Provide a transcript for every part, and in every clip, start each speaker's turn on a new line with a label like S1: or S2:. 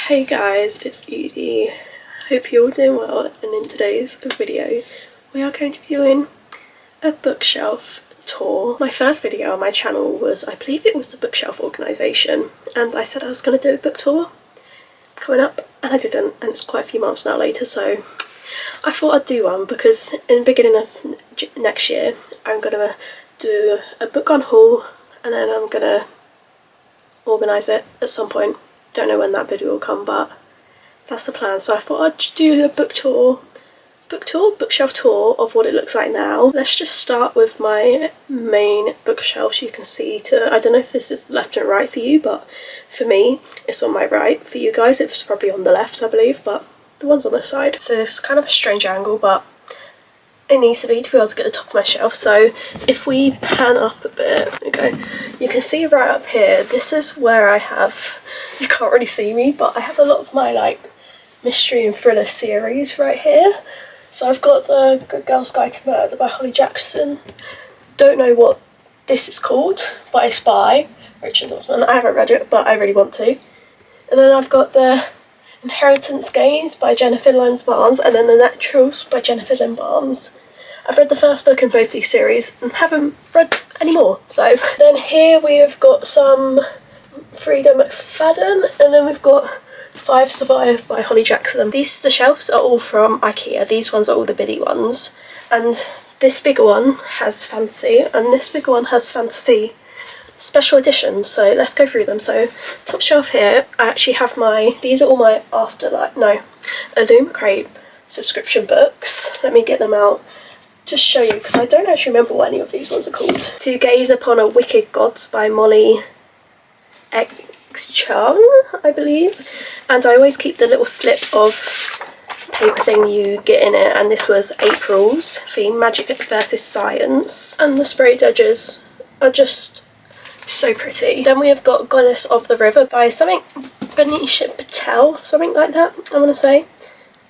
S1: Hey guys, it's Edie. Hope you're all doing well, and in today's video we are going to be doing a bookshelf tour. My first video on my channel was, I believe it was the bookshelf organisation, and I said I was going to do a book tour coming up and I didn't, and it's quite a few months now later, so I thought I'd do one because in the beginning of next year I'm going to do a book on haul, and then I'm going to organise it at some point. Don't know when that video will come, but that's the plan. So I thought I'd do a bookshelf tour of what it looks like now. Let's just start with my main bookshelves. You can see I don't know if this is left and right for you, but for me it's on my right. For you guys it's probably on the left, I believe, but the one's on this side. So it's kind of a strange angle, but it needs to be able to get the top of my shelf. So if we pan up a bit, okay, you can see right up here, this is where I have, you can't really see me, but I have a lot of my like mystery and thriller series right here. So I've got the Good Girl's Guide to Murder by Holly Jackson. Don't know what this is called, but it's by Richard Osman. I haven't read it, but I really want to. And then I've got the Inheritance Games by Jennifer Lynn Barnes, and then The Naturals by Jennifer Lynn Barnes. I've read the first book in both these series and haven't read any more. So then here we have got some Frida McFadden, and then we've got Five Survive by Holly Jackson. The shelves are all from IKEA. These ones are all the biddy ones, and this bigger one has fantasy and this bigger one has fantasy special editions. So let's go through them. So top shelf here, I actually have these are all my Illum Crate subscription books. Let me get them out, just show you, because I don't actually remember what any of these ones are called. To Gaze Upon a Wicked Gods by Molly X Chung, I believe, and I always keep the little slip of paper thing you get in it, and this was April's theme, Magic versus Science, and the sprayed edges are just so pretty. Then we have got Goddess of the River by Banisha Patel, something like that I want to say,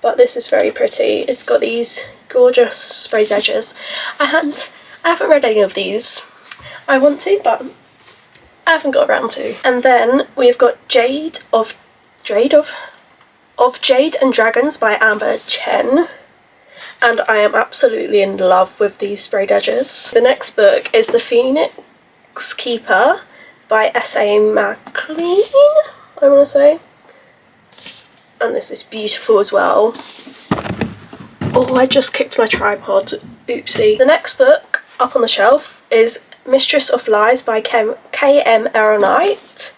S1: but this is very pretty. It's got these gorgeous sprayed edges. I haven't read any of these. I want to, but I haven't got around to. And then we've got Jade and Dragons by Amber Chen, and I am absolutely in love with these sprayed edges. The next book is The Phoenix Keeper by S.A. McLean, I want to say, and this is beautiful as well. Oh, I just kicked my tripod, oopsie. The next book up on the shelf is Mistress of Lies by K.M. Aronite.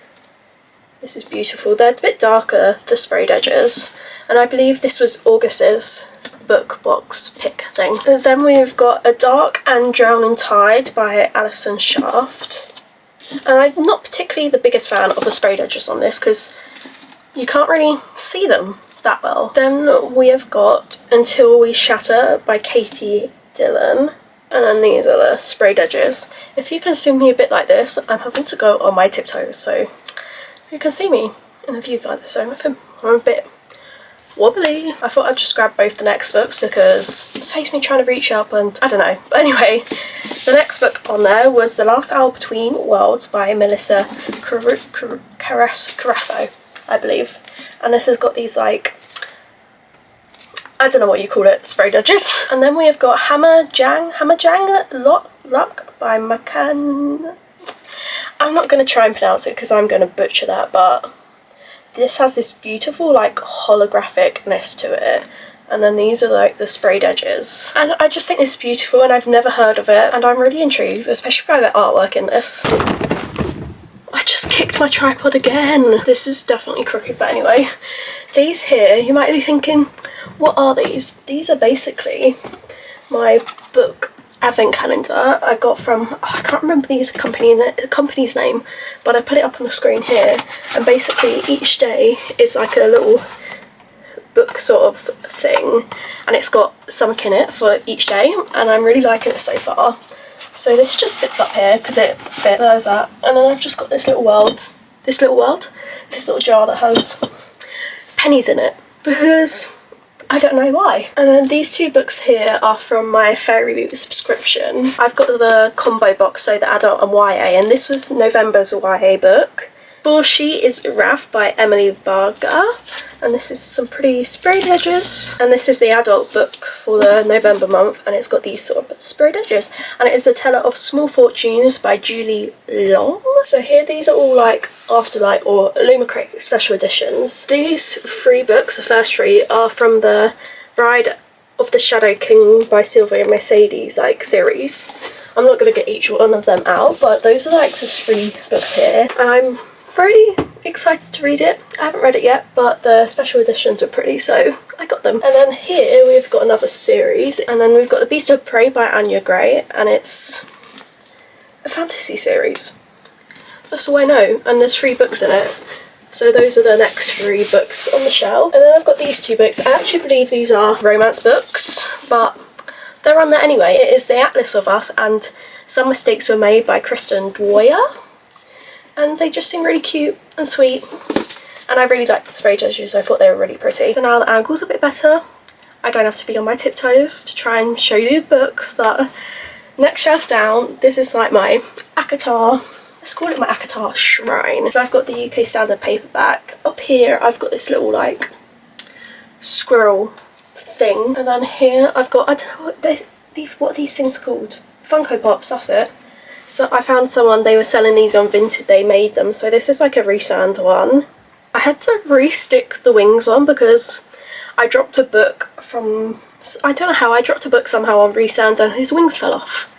S1: This is beautiful. They're a bit darker, the sprayed edges, and I believe this was August's book box pick thing. And then we've got A Dark and Drowning Tide by Alison Shaft, and I'm not particularly the biggest fan of the sprayed edges on this because you can't really see them that well. Then we have got Until We Shatter by Katie Dillon, and then these are the sprayed edges. If you can see me a bit like this, I'm having to go on my tiptoes so you can see me in the viewfinder, so I'm a bit wobbly. I thought I'd just grab both the next books because it saves me trying to reach up, and I don't know. But anyway, the next book on there was The Last Hour Between Worlds by Melissa Carasso, I believe. And this has got these like, I don't know what you call it, sprayed edges. And then we have got Hammerjang Luck by Macan. I'm not going to try and pronounce it because I'm going to butcher that, but this has this beautiful like holographicness to it, and then these are like the sprayed edges, and I just think it's beautiful, and I've never heard of it, and I'm really intrigued, especially by the artwork in this. I just kicked my tripod again. This is definitely crooked, but anyway, these here, you might be thinking, what are these? These are basically my book advent calendar I got from, I can't remember the company's name, but I put it up on the screen here, and basically each day is like a little book sort of thing, and it's got something in it for each day, and I'm really liking it so far. So this just sits up here because it fits, there's that, and then I've just got this little jar that has pennies in it, because I don't know why. And then these two books here are from my Fairy Root subscription. I've got the combo box, so the adult and YA, and this was November's YA book. Score sheet is Wrath by Emily Varga, and this is some pretty sprayed edges, and this is the adult book for the November month, and it's got these sort of sprayed edges, and it is The Teller of Small Fortunes by Julie Long. So here these are all like Afterlight or Illumicrate special editions. These 3 books, the first 3, are from the Bride of the Shadow King by Sylvia Mercedes like series. I'm not going to get each one of them out, but those are like the 3 books here, and I'm really excited to read it. I haven't read it yet, but the special editions were pretty, so I got them. And then here we've got another series, and then we've got The Beast of Prey by Anya Gray, and it's a fantasy series. That's all I know, and there's 3 books in it. So those are the next 3 books on the shelf. And then I've got these 2 books. I actually believe these are romance books, but they're on there anyway. It is The Atlas of Us and Some Mistakes Were Made by Kristen Dwyer. And they just seem really cute and sweet. And I really liked the sprayed edges, so I thought they were really pretty. So now the angle's a bit better. I don't have to be on my tiptoes to try and show you the books, but next shelf down, this is like my ACOTAR, let's call it my ACOTAR shrine. So I've got the UK standard paperback. Up here I've got this little like squirrel thing, and then here I've got, I don't know what are these things called? Funko Pops, that's it. So I found someone, they were selling these on Vinted, they made them, so this is like a resand one. I had to re-stick the wings on because I dropped a book from, I don't know how, I dropped a book somehow on resand and his wings fell off.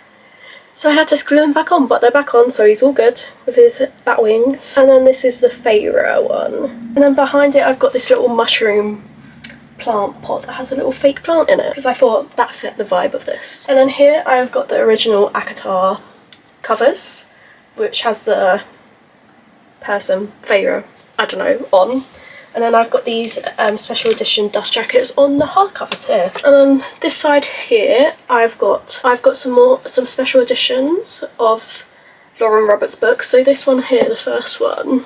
S1: So I had to glue them back on, but they're back on, so he's all good with his bat wings. And then this is the Feyre one. And then behind it I've got this little mushroom plant pot that has a little fake plant in it, because I thought that fit the vibe of this. And then here I've got the original ACOTAR covers, which has the person, Feyre, I don't know, on. And then I've got these special edition dust jackets on the hardcovers here. And then this side here, I've got some special editions of Lauren Roberts books. So this one here, the first one,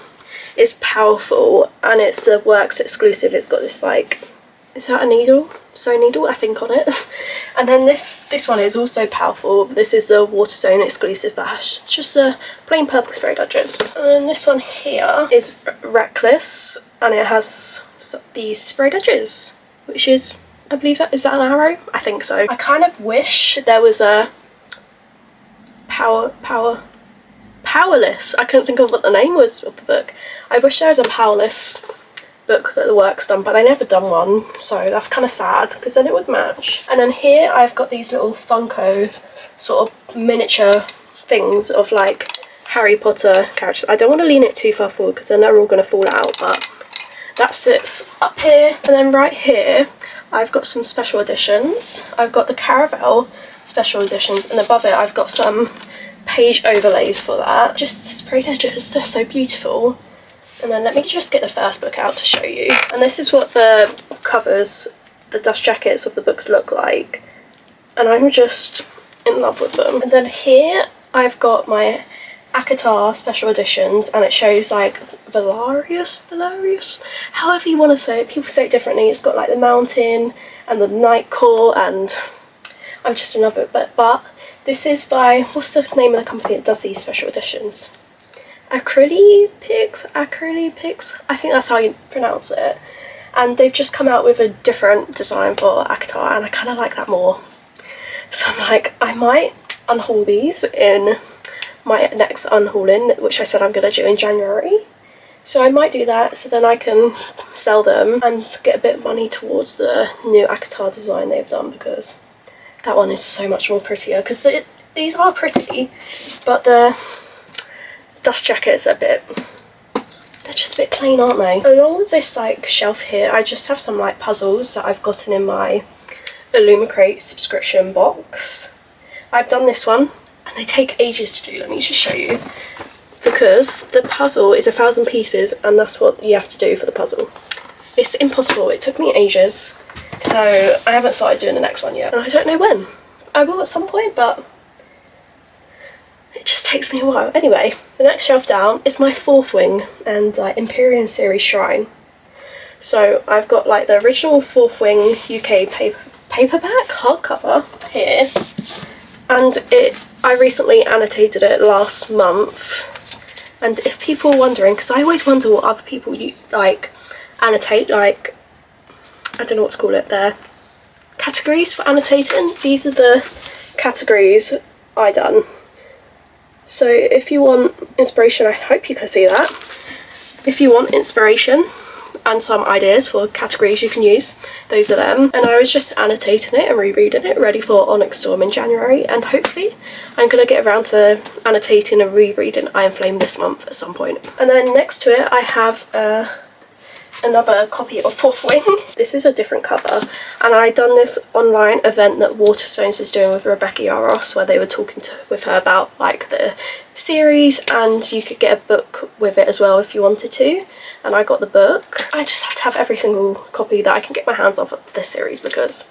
S1: is Powerful, and it's a Works exclusive. It's got this like, is that a needle? Sew needle, I think, on it. And then this one is also Powerful. This is the Waterstone exclusive that has just a plain purple sprayed edges. And then this one here is Reckless, and it has these sprayed edges, which is, I believe that, is that an arrow? I think so. I kind of wish there was a Powerless. I couldn't think of what the name was of the book. I wish there was a Powerless book that the Works done, but they never done one, so that's kind of sad because then it would match. And then here I've got these little Funko sort of miniature things of like Harry Potter characters. I don't want to lean it too far forward because then they're all going to fall out, but that sits up here. And then right here I've got some special editions. I've got the Caravel special editions, and above it I've got some page overlays for that. Just the sprayed edges, they're so beautiful. And then let me just get the first book out to show you. And this is what the covers, the dust jackets of the books look like. And I'm just in love with them. And then here I've got my ACOTAR special editions, and it shows like Valarius, however you want to say it. People say it differently. It's got like the mountain and the night core, and I'm just in love with it. But this is by, what's the name of the company that does these special editions? Acrylic Pix, I think that's how you pronounce it. And they've just come out with a different design for ACOTAR, and I kind of like that more. So I'm like, I might unhaul these in my next unhauling, which I said I'm going to do in January. So I might do that, so then I can sell them and get a bit of money towards the new ACOTAR design they've done, because that one is so much more prettier. Because these are pretty, but the dust jackets are they're just a bit plain, aren't they? Along with this like shelf here, I just have some like puzzles that I've gotten in my Illumicrate subscription box. I've done this one, and they take ages to do. Let me just show you, because the puzzle is 1,000 pieces, and that's what you have to do for the puzzle. It's impossible. It took me ages, so I haven't started doing the next one yet, and I don't know when. I will at some point, but it just takes me a while. Anyway, the next shelf down is my 4th wing and Empyrean series shrine. So I've got like the original 4th wing UK paperback hardcover here, and I recently annotated it last month, And if people are wondering, because I always wonder what other people like annotate, like, I don't know what to call it, their categories for annotating. These are the categories I done. So if you want inspiration, I hope you can see that. If you want inspiration and some ideas for categories you can use, those are them. And I was just annotating it and rereading it, ready for Onyx Storm in January, and hopefully I'm going to get around to annotating and rereading Iron Flame this month at some point. And then next to it I have another copy of Fourth Wing. This is a different cover, and I done this online event that Waterstones was doing with Rebecca Yaros, where they were talking with her about like the series, and you could get a book with it as well if you wanted to. And I got the book. I just have to have every single copy that I can get my hands on of this series because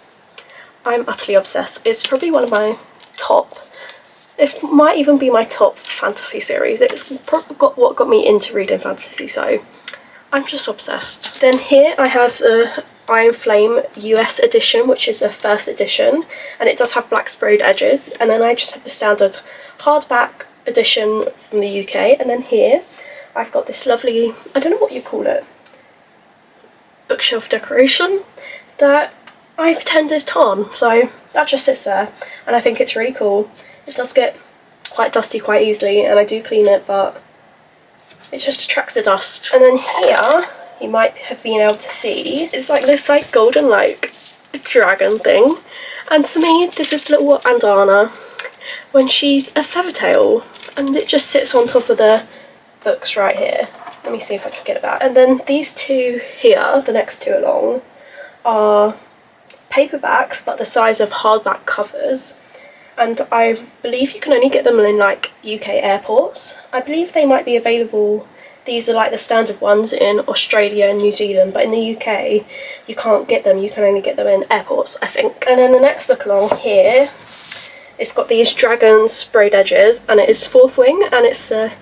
S1: I'm utterly obsessed. It's probably one of my top, this might even be my top fantasy series. It's probably what got me into reading fantasy, so I'm just obsessed. Then here I have the Iron Flame US edition, which is a first edition, and it does have black sprayed edges. And then I just have the standard hardback edition from the UK. And then here I've got this lovely, I don't know what you call it, bookshelf decoration that I pretend is Tarn. So that just sits there, and I think it's really cool. It does get quite dusty quite easily, and I do clean it, but it just attracts the dust. And then here, you might have been able to see, it's like this like golden like dragon thing. And to me, this is little Andana when she's a feathertail, and it just sits on top of the books right here. Let me see if I can get it back. And then these two here, the next two along, are paperbacks, but the size of hardback covers. And I believe you can only get them in like UK airports. I believe they might be available, these are like the standard ones in Australia and New Zealand, but in the UK you can't get them, you can only get them in airports, I think. And then the next book along here, it's got these dragon sprayed edges, and it is Fourth Wing, and it's the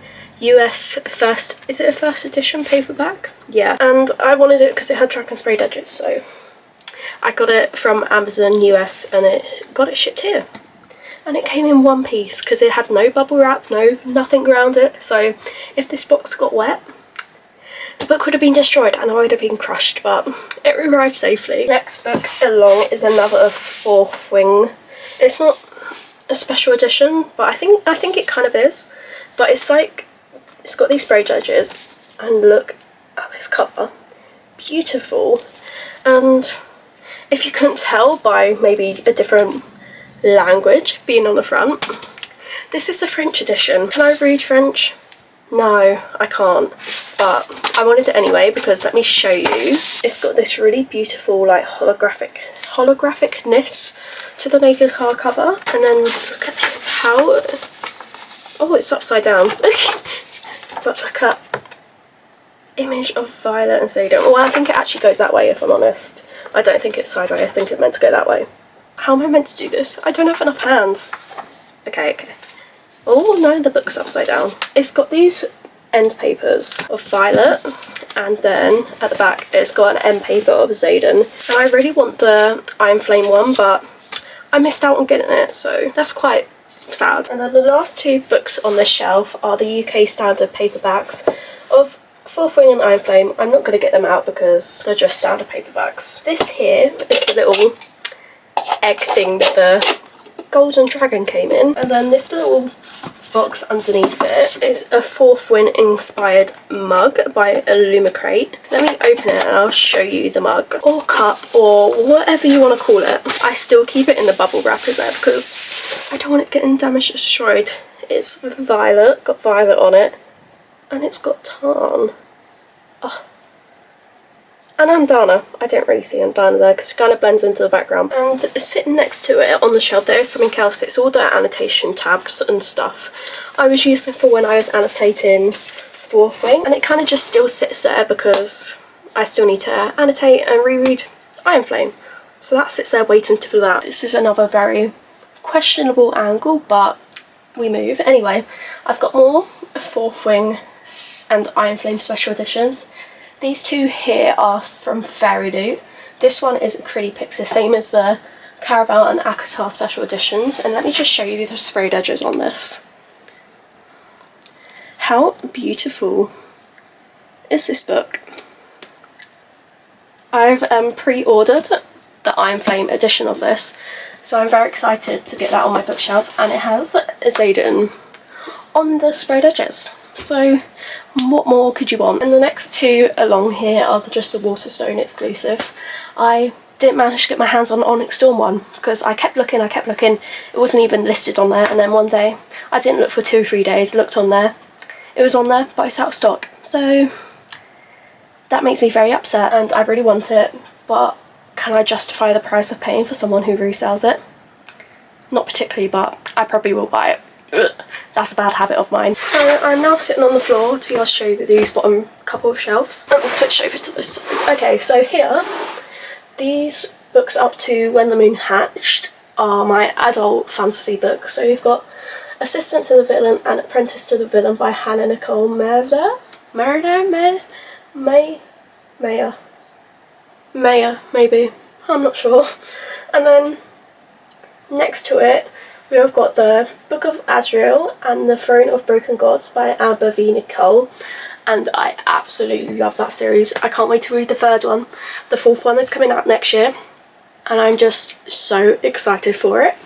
S1: US first, is it a first edition paperback? Yeah, and I wanted it because it had dragon sprayed edges, so I got it from Amazon US and it got it shipped here. And it came in one piece because it had no bubble wrap, nothing around it. So if this box got wet, the book would have been destroyed and I would have been crushed, but it arrived safely. Next book along is another Fourth Wing. It's not a special edition, but I think it kind of is. But it's like, it's got these sprayed edges, and look at this cover. Beautiful. And if you couldn't tell by maybe a different language being on the front, this is the French edition. Can I read French? No, I can't, but I wanted it anyway because let me show you. It's got this really beautiful like holographicness to the naked hardcover, and then look at this, how, oh, it's upside down. But look at image of Violet and Zayden. Well, I think it actually goes that way if I'm honest. I don't think it's sideways, I think it's meant to go that way. How am I meant to do this? I don't have enough hands. Okay. Oh no, the book's upside down. It's got these end papers of Violet, and then at the back it's got an end paper of Zayden. And I really want the Iron Flame one, but I missed out on getting it, so that's quite sad. And then the last two books on this shelf are the UK standard paperbacks of Fourth Wing and Iron Flame. I'm not going to get them out because they're just standard paperbacks. This here is the little egg thing that the golden dragon came in, and then this little box underneath it is a Fourth Wing inspired mug by Illumicrate. Let me open it and I'll show you the mug or cup or whatever you want to call it. I still keep it in the bubble wrap in there because I don't want it getting damaged or destroyed. It's Violet, got Violet on it, and it's got Tarn. Oh. And Andana. I don't really see Andana there because it kind of blends into the background. And sitting next to it on the shelf there is something else. It's all the annotation tabs and stuff I was using for when I was annotating Fourth Wing. And it kind of just still sits there because I still need to annotate and reread Iron Flame. So that sits there waiting for that. This is another very questionable angle, but we move. Anyway, I've got more Fourth Wing and Iron Flame special editions. These two here are from Fairy Loot. This one is Acrylic Pixie, same as the Caraval and Akatar special editions. And let me just show you the sprayed edges on this. how beautiful is this book. I've pre-ordered the Iron Flame edition of this, so I'm very excited to get that on my bookshelf, and it has Xaden on the sprayed edges, so what more could you want? And the next two along here are just the Waterstone exclusives. I didn't manage to get my hands on the Onyx Storm one because I kept looking, it wasn't even listed on there, and then one day, I didn't look for 2 or 3 days, looked on there, it was on there, but it's out of stock, so that makes me very upset, and I really want it, but can I justify the price of paying for someone who resells it? Not particularly, but I probably will buy it. Ugh, that's a bad habit of mine. So I'm now sitting on the floor to be able to show you these bottom couple of shelves. Let me switch over to this side. Okay, so here, these books up to When the Moon Hatched are my adult fantasy books. So you've got Assistant to the Villain and Apprentice to the Villain by Hannah Nicole Mayer, maybe, I'm not sure. And then next to it we have got the Book of Azrael and the Throne of Broken Gods by Amber V. Nicole, and I absolutely love that series. I can't wait to read the third one. The fourth one is coming out next year, and I'm just so excited for it.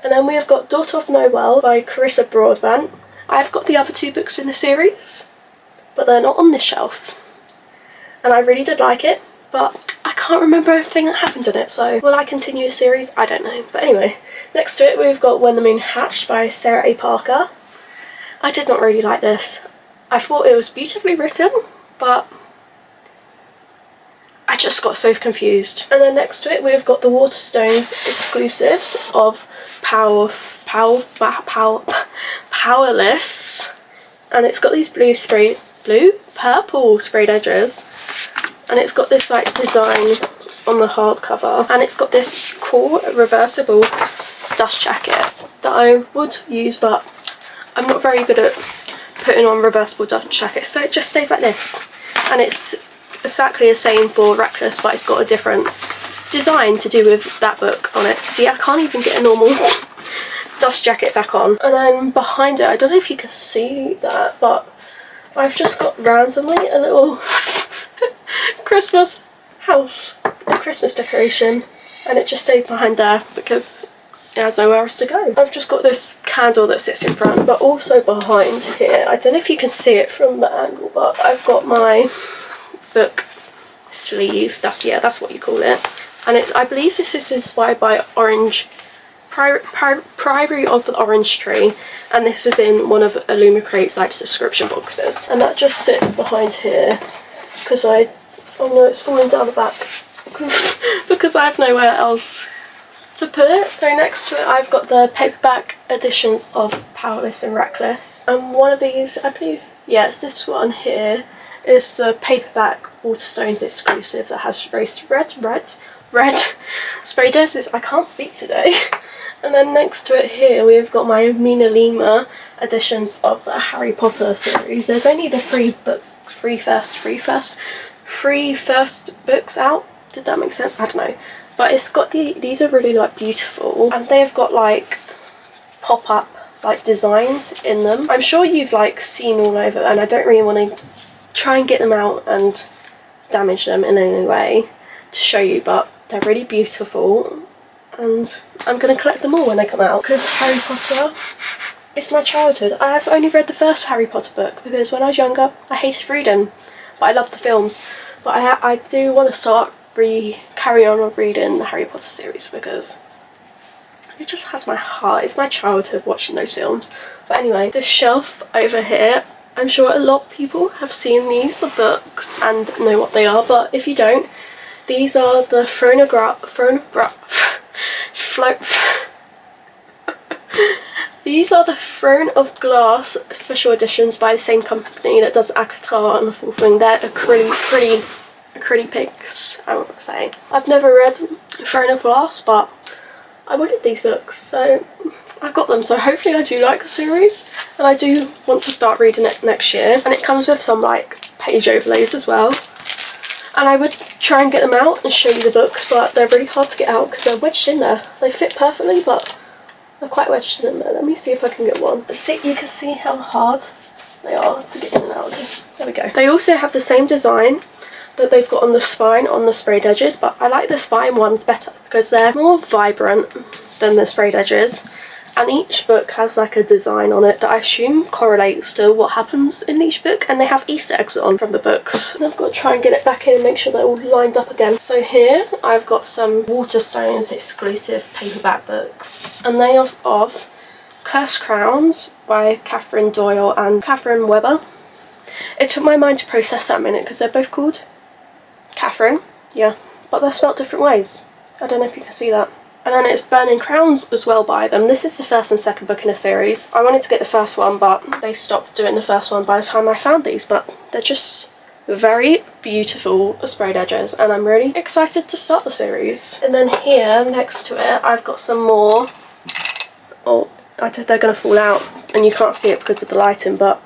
S1: And then we have got Daughter of Noel by Carissa Broadbent. I've got the other 2 books in the series, but they're not on this shelf, and I really did like it, but I can't remember everything that happened in it, so will I continue the series? I don't know. But anyway, next to it we've got When the Moon Hatched by Sarah A. Parker. I did not really like this. I thought it was beautifully written, but I just got so confused. And then next to it we've got the Waterstones exclusives of Powerless, and it's got these purple sprayed edges, and it's got this like design on the hardcover, and it's got this cool reversible dust jacket that I would use, but I'm not very good at putting on reversible dust jackets, so it just stays like this, and it's exactly the same for Reckless, but it's got a different design to do with that book on it. See, I can't even get a normal dust jacket back on. And then behind it, I don't know if you can see that, but I've just got randomly a little Christmas house, a Christmas decoration, and it just stays behind there because it has nowhere else to go. I've just got this candle that sits in front, but also behind here, I don't know if you can see it from the angle, but I've got my book sleeve, that's what you call it, and I believe this is inspired by Priory of the Orange Tree, and this was in one of Illumicrate's like subscription boxes, and that just sits behind here because oh no, it's falling down the back because I have nowhere else to put it. So next to it I've got the paperback editions of Powerless and Reckless, and one of these, I believe, yeah, it's this one here, is the paperback Waterstones exclusive that has red sprayed edges. I can't speak today. And then next to it here we've got my Mina Lima editions of the Harry Potter series. There's only the three first books out. Did that make sense? I don't know. But it's got these are really like beautiful, and they've got like pop-up like designs in them. I'm sure you've like seen all over, and I don't really want to try and get them out and damage them in any way to show you, but they're really beautiful, and I'm going to collect them all when they come out because Harry Potter is my childhood. I have only read the first Harry Potter book because when I was younger I hated reading, but I loved the films. But I do want to start carry on with reading the Harry Potter series because it just has my heart. It's my childhood watching those films. But anyway, this shelf over here, I'm sure a lot of people have seen these books and know what they are, but if you don't, these are the These are the Throne of Glass special editions by the same company that does ACOTAR and the full thing. They're pretty pics, I would say. I've never read Throne of Glass, but I wanted these books, so I've got them. So hopefully I do like the series, and I do want to start reading it next year. And it comes with some like page overlays as well. And I would try and get them out and show you the books, but they're really hard to get out because they're wedged in there. They fit perfectly, but they're quite wedged in there. Let me see if I can get one. See, you can see how hard they are to get in and out of. There we go. They also have the same design that they've got on the spine on the sprayed edges, but I like the spine ones better because they're more vibrant than the sprayed edges, and each book has like a design on it that I assume correlates to what happens in each book, and they have Easter eggs on from the books. And I've got to try and get it back in and make sure they're all lined up again. So here I've got some Waterstones exclusive paperback books, and they are of Cursed Crowns by Catherine Doyle and Catherine Webber. It took my mind to process that a minute because they're both called Catherine, yeah, but they're spelled different ways. I don't know if you can see that. And then it's Burning Crowns as well by them. This is the first and second book in a series. I wanted to get the first one, but they stopped doing the first one by the time I found these, but they're just very beautiful sprayed edges, and I'm really excited to start the series. And then here, next to it, I've got some more. Oh, they're going to fall out, and you can't see it because of the lighting, but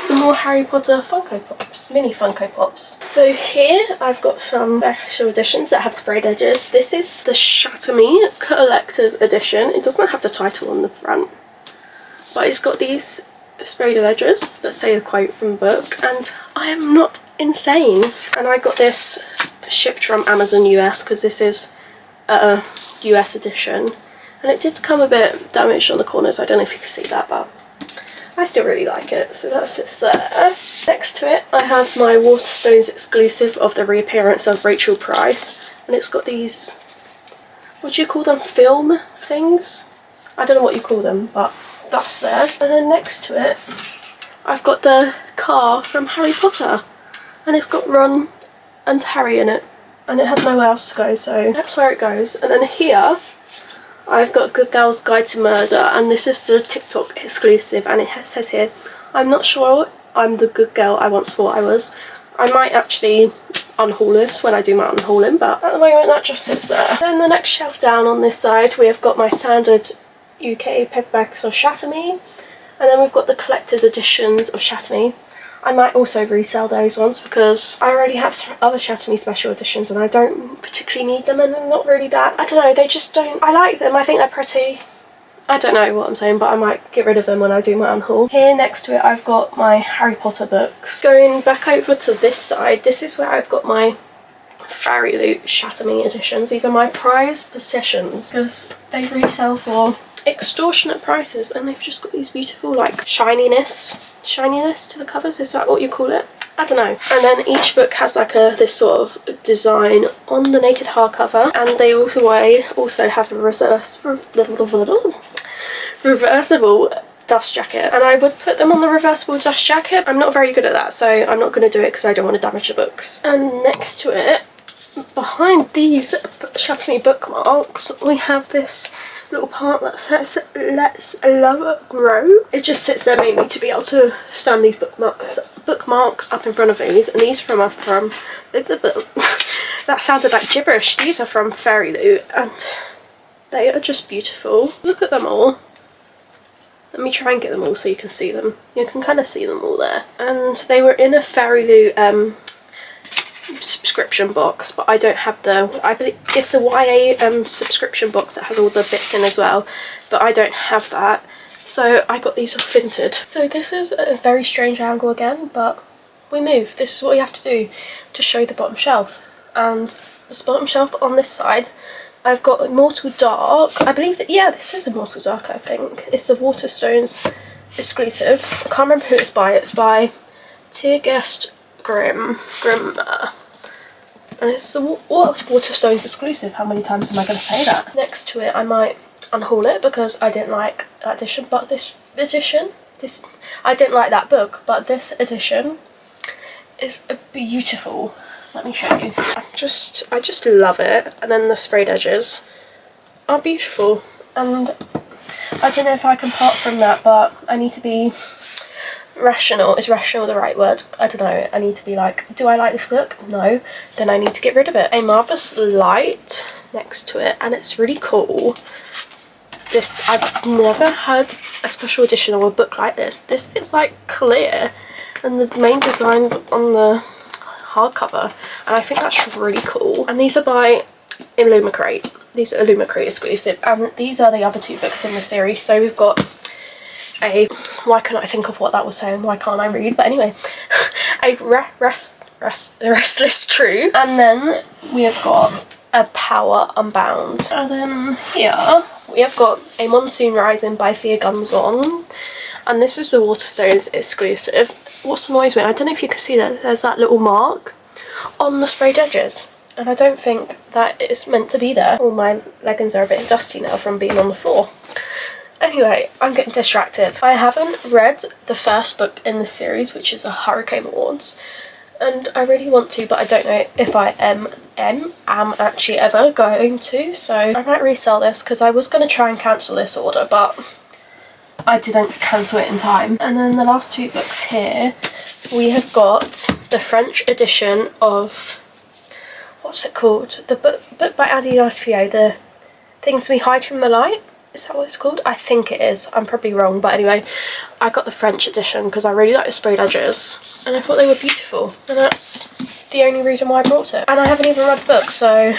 S1: some more Harry Potter Funko Pops, mini Funko Pops. So here I've got some special editions that have sprayed edges. This is the Shatter Me Collector's Edition. It doesn't have the title on the front, but it's got these sprayed edges that say a quote from the book, and I am not insane. And I got this shipped from Amazon US because this is a US edition, and it did come a bit damaged on the corners. I don't know if you can see that, but I still really like it, so that sits there. Next to it, I have my Waterstones exclusive of the reappearance of Rachel Price, and it's got these, what do you call them, film things? I don't know what you call them, but that's there. And then next to it, I've got the car from Harry Potter, and it's got Ron and Harry in it, and it had nowhere else to go, so that's where it goes. And then here, I've got Good Girl's Guide to Murder, and this is the TikTok exclusive, and it says here, I'm not sure I'm the good girl I once thought I was. I might actually unhaul this when I do my unhauling, but at the moment that just sits there. Then the next shelf down on this side, we have got my standard UK paperbacks of Shatter Me, and then we've got the collector's editions of Shatter Me. I might also resell those ones because I already have other Shatter Me special editions and I don't particularly need them, and they're not really that, I don't know, they just don't, I like them, I think they're pretty. I don't know what I'm saying, but I might get rid of them when I do my unhaul. Here next to it I've got my Harry Potter books. Going back over to this side, this is where I've got my Fairy Loot Shatter Me editions. These are my prized possessions because they resell for extortionate prices, and they've just got these beautiful like shininess to the covers. Is that what you call it? I don't know. And then each book has like this sort of design on the naked hardcover, and they also have a reversible dust jacket, and I would put them on the reversible dust jacket. I'm not very good at that, so I'm not going to do it because I don't want to damage the books. And next to it, behind these Shatter Me bookmarks, we have this little part that says "Let's Love Grow." It just sits there mainly to be able to stand these bookmarks up in front of these, and these are from that sounded like gibberish. These are from Fairy Loot, and they are just beautiful. Look at them all. Let me try and get them all so you can see them. You can kind of see them all there. And they were in a Fairy Loot subscription box, but I don't have I believe it's the YA subscription box that has all the bits in as well, but I don't have that, so I got these off Vinted. So this is a very strange angle again, but we move. This is what you have to do to show the bottom shelf. And the bottom shelf on this side, I've got Immortal Dark. I believe that, yeah, this is Immortal Dark, I think. It's a Waterstones exclusive. I can't remember who it's by. It's by Tearguest Grim. And it's a Waterstones exclusive. How many times am I going to say that? Next to it, I might unhaul it because I didn't like that edition, but this edition, I didn't like that book, but this edition is beautiful. Let me show you. I just love it. And then the sprayed edges are beautiful. And I don't know if I can part from that, but I need to be rational. Is rational the right word? I don't know. I need to be like, do I like this book? No. Then I need to get rid of it. A Marvelous Light next to it, and it's really cool. I've never had a special edition of a book like this. This is like clear, and the main design's on the hardcover, and I think that's really cool. And these are by Illumicrate. These are Illumicrate exclusive, and these are the other two books in the series. So we've got a, why couldn't I think of what that was saying, why can't I read, but anyway, a restless true, and then we have got a Power Unbound, and then here we have got a Monsoon Rising by Thea Gunzon, and this is the Waterstones exclusive. What annoys me, I don't know if you can see that there's that little mark on the sprayed edges, and I don't think that it's meant to be there. All my leggings are a bit dusty now from being on the floor. Anyway, I'm getting distracted. I haven't read the first book in the series, which is a Hurricane Awards, and I really want to, but I don't know if I am actually ever going to, so I might resell this because I was going to try and cancel this order, but I didn't cancel it in time. And then the last two books here, we have got the French edition of, what's it called? The book by Adi Nasfio, The Things We Hide from the Light. Is that what it's called? I think it is. I'm probably wrong, but anyway, I got the French edition because I really like the sprayed edges and I thought they were beautiful, and that's the only reason why I bought it. And I haven't even read the book, so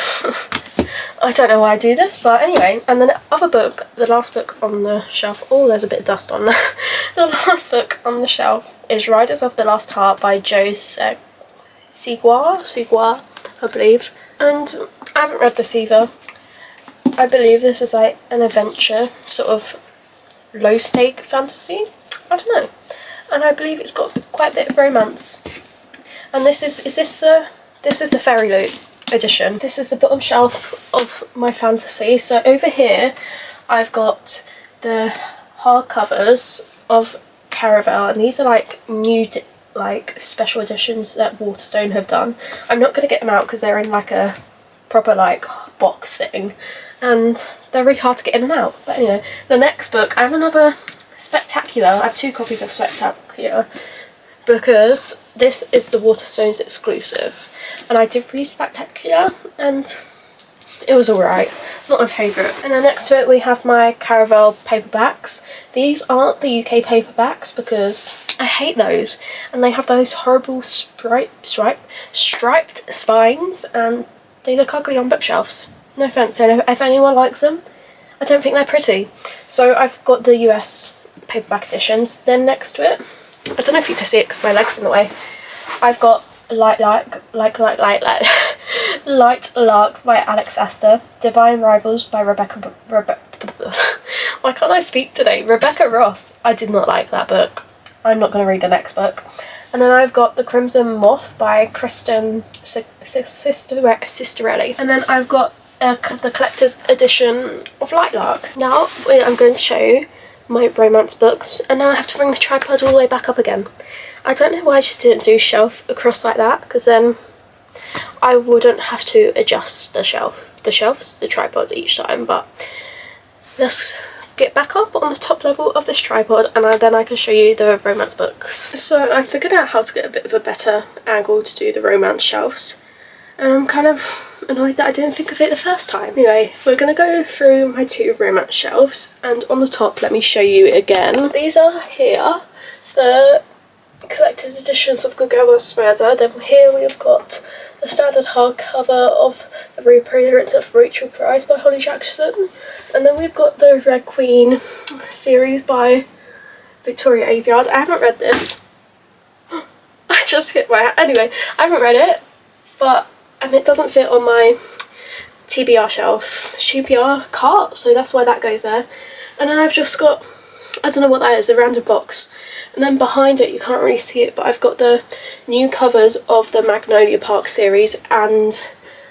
S1: I don't know why I do this, but anyway. And then the other book, the last book on the shelf, oh, there's a bit of dust on there. The last book on the shelf is Riders of the Last Heart by Joe Seguar, I believe. And I haven't read this either. I believe this is like an adventure, sort of low stake fantasy. I don't know. And I believe it's got quite a bit of romance. And this is the Fairy Loot edition. This is the bottom shelf of my fantasy. So over here I've got the hardcovers of Caraval, and these are like new like special editions that Waterstone have done. I'm not going to get them out because they're in like a proper like box thing, and they're really hard to get in and out. But anyway, the next book, I have another Spectacular. I have 2 copies of Spectacular because this is the Waterstones exclusive, and I did read Spectacular and it was alright, not my favourite. And then next to it we have my Caraval paperbacks. These aren't the UK paperbacks because I hate those, and they have those horrible striped spines and they look ugly on bookshelves. No offence, so if anyone likes them, I don't think they're pretty. So I've got the US paperback editions. Then next to it, I don't know if you can see it because my leg's in the way, I've got Light Lark by Alex Astor, Divine Rivals by Rebecca why can't I speak today? Rebecca Ross. I did not like that book. I'm not going to read the next book. And then I've got The Crimson Moth by Kristen Sisterelli. And then I've got the collector's edition of Light Lark. Now I'm going to show you my romance books, and now I have to bring the tripod all the way back up again. I don't know why I just didn't do shelf across like that, because then I wouldn't have to adjust the tripods each time. But let's get back up on the top level of this tripod, and then I can show you the romance books. So I figured out how to get a bit of a better angle to do the romance shelves, and I'm kind of annoyed that I didn't think of it the first time. Anyway, we're going to go through my 2 romance shelves, and on the top, let me show you again. These are here, the collector's editions of Good Girl Ghost Murder. Then here we have got the standard hardcover of The Reappearance of Rachel Price by Holly Jackson, and then we've got the Red Queen series by Victoria Aveyard. I haven't read this. I just hit my... Anyway, I haven't read it, and it doesn't fit on my TBR shelf, TBR cart, so that's why that goes there. And then I've just got, I don't know what that is, a random box. And then behind it, you can't really see it, but I've got the new covers of the Magnolia Park series, and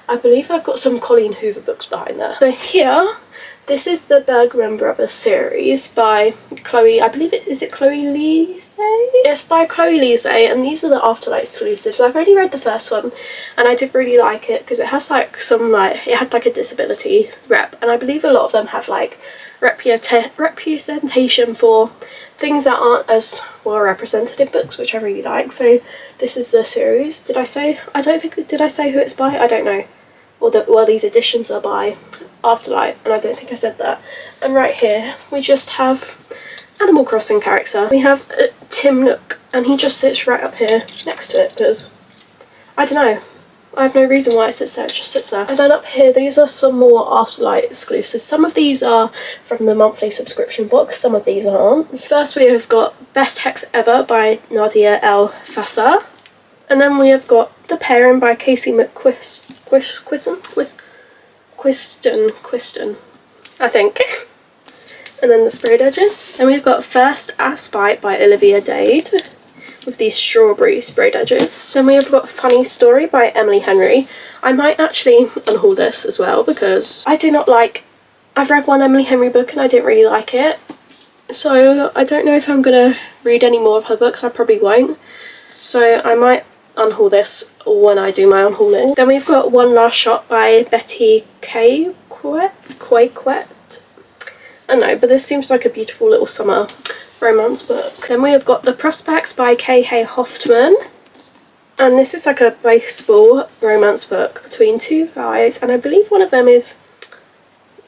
S1: I believe I've got some Colleen Hoover books behind there. So here, this is the Bergman Brothers series by Chloe, I believe is it Chloe Lise? It's by Chloe Lise, and these are the Afterlight exclusives. I've already read the first one, and I did really like it because it has like some it had like a disability rep, and I believe a lot of them have like representation for things that aren't as well represented in books, which I really like. So this is the series. Did I say who it's by? I don't know. Well, these editions are by Afterlight, and I don't think I said that. And right here we just have Animal Crossing character. We have Tim Nook, and he just sits right up here next to it because I don't know, I have no reason why it sits there, it just sits there. And then up here, these are some more Afterlight exclusives. Some of these are from the monthly subscription box, some of these aren't. First we have got Best Hex Ever by Nadia El Fassa. And then we have got The Pairing by Casey Quiston, I think. And then the sprayed edges. Then we've got First Ass Bite by Olivia Dade with these strawberry sprayed edges. Then we have got Funny Story by Emily Henry. I might actually unhaul this as well because I do not like... I've read one Emily Henry book and I didn't really like it. So I don't know if I'm going to read any more of her books. I probably won't. So I might unhaul this when I do my unhauling. Then we've got One Last Shot by Betty Quayquet. I don't know, but this seems like a beautiful little summer romance book. Then we have got The Prospects by K.H. Hoffman. And this is like a baseball romance book between two guys, and I believe one of them is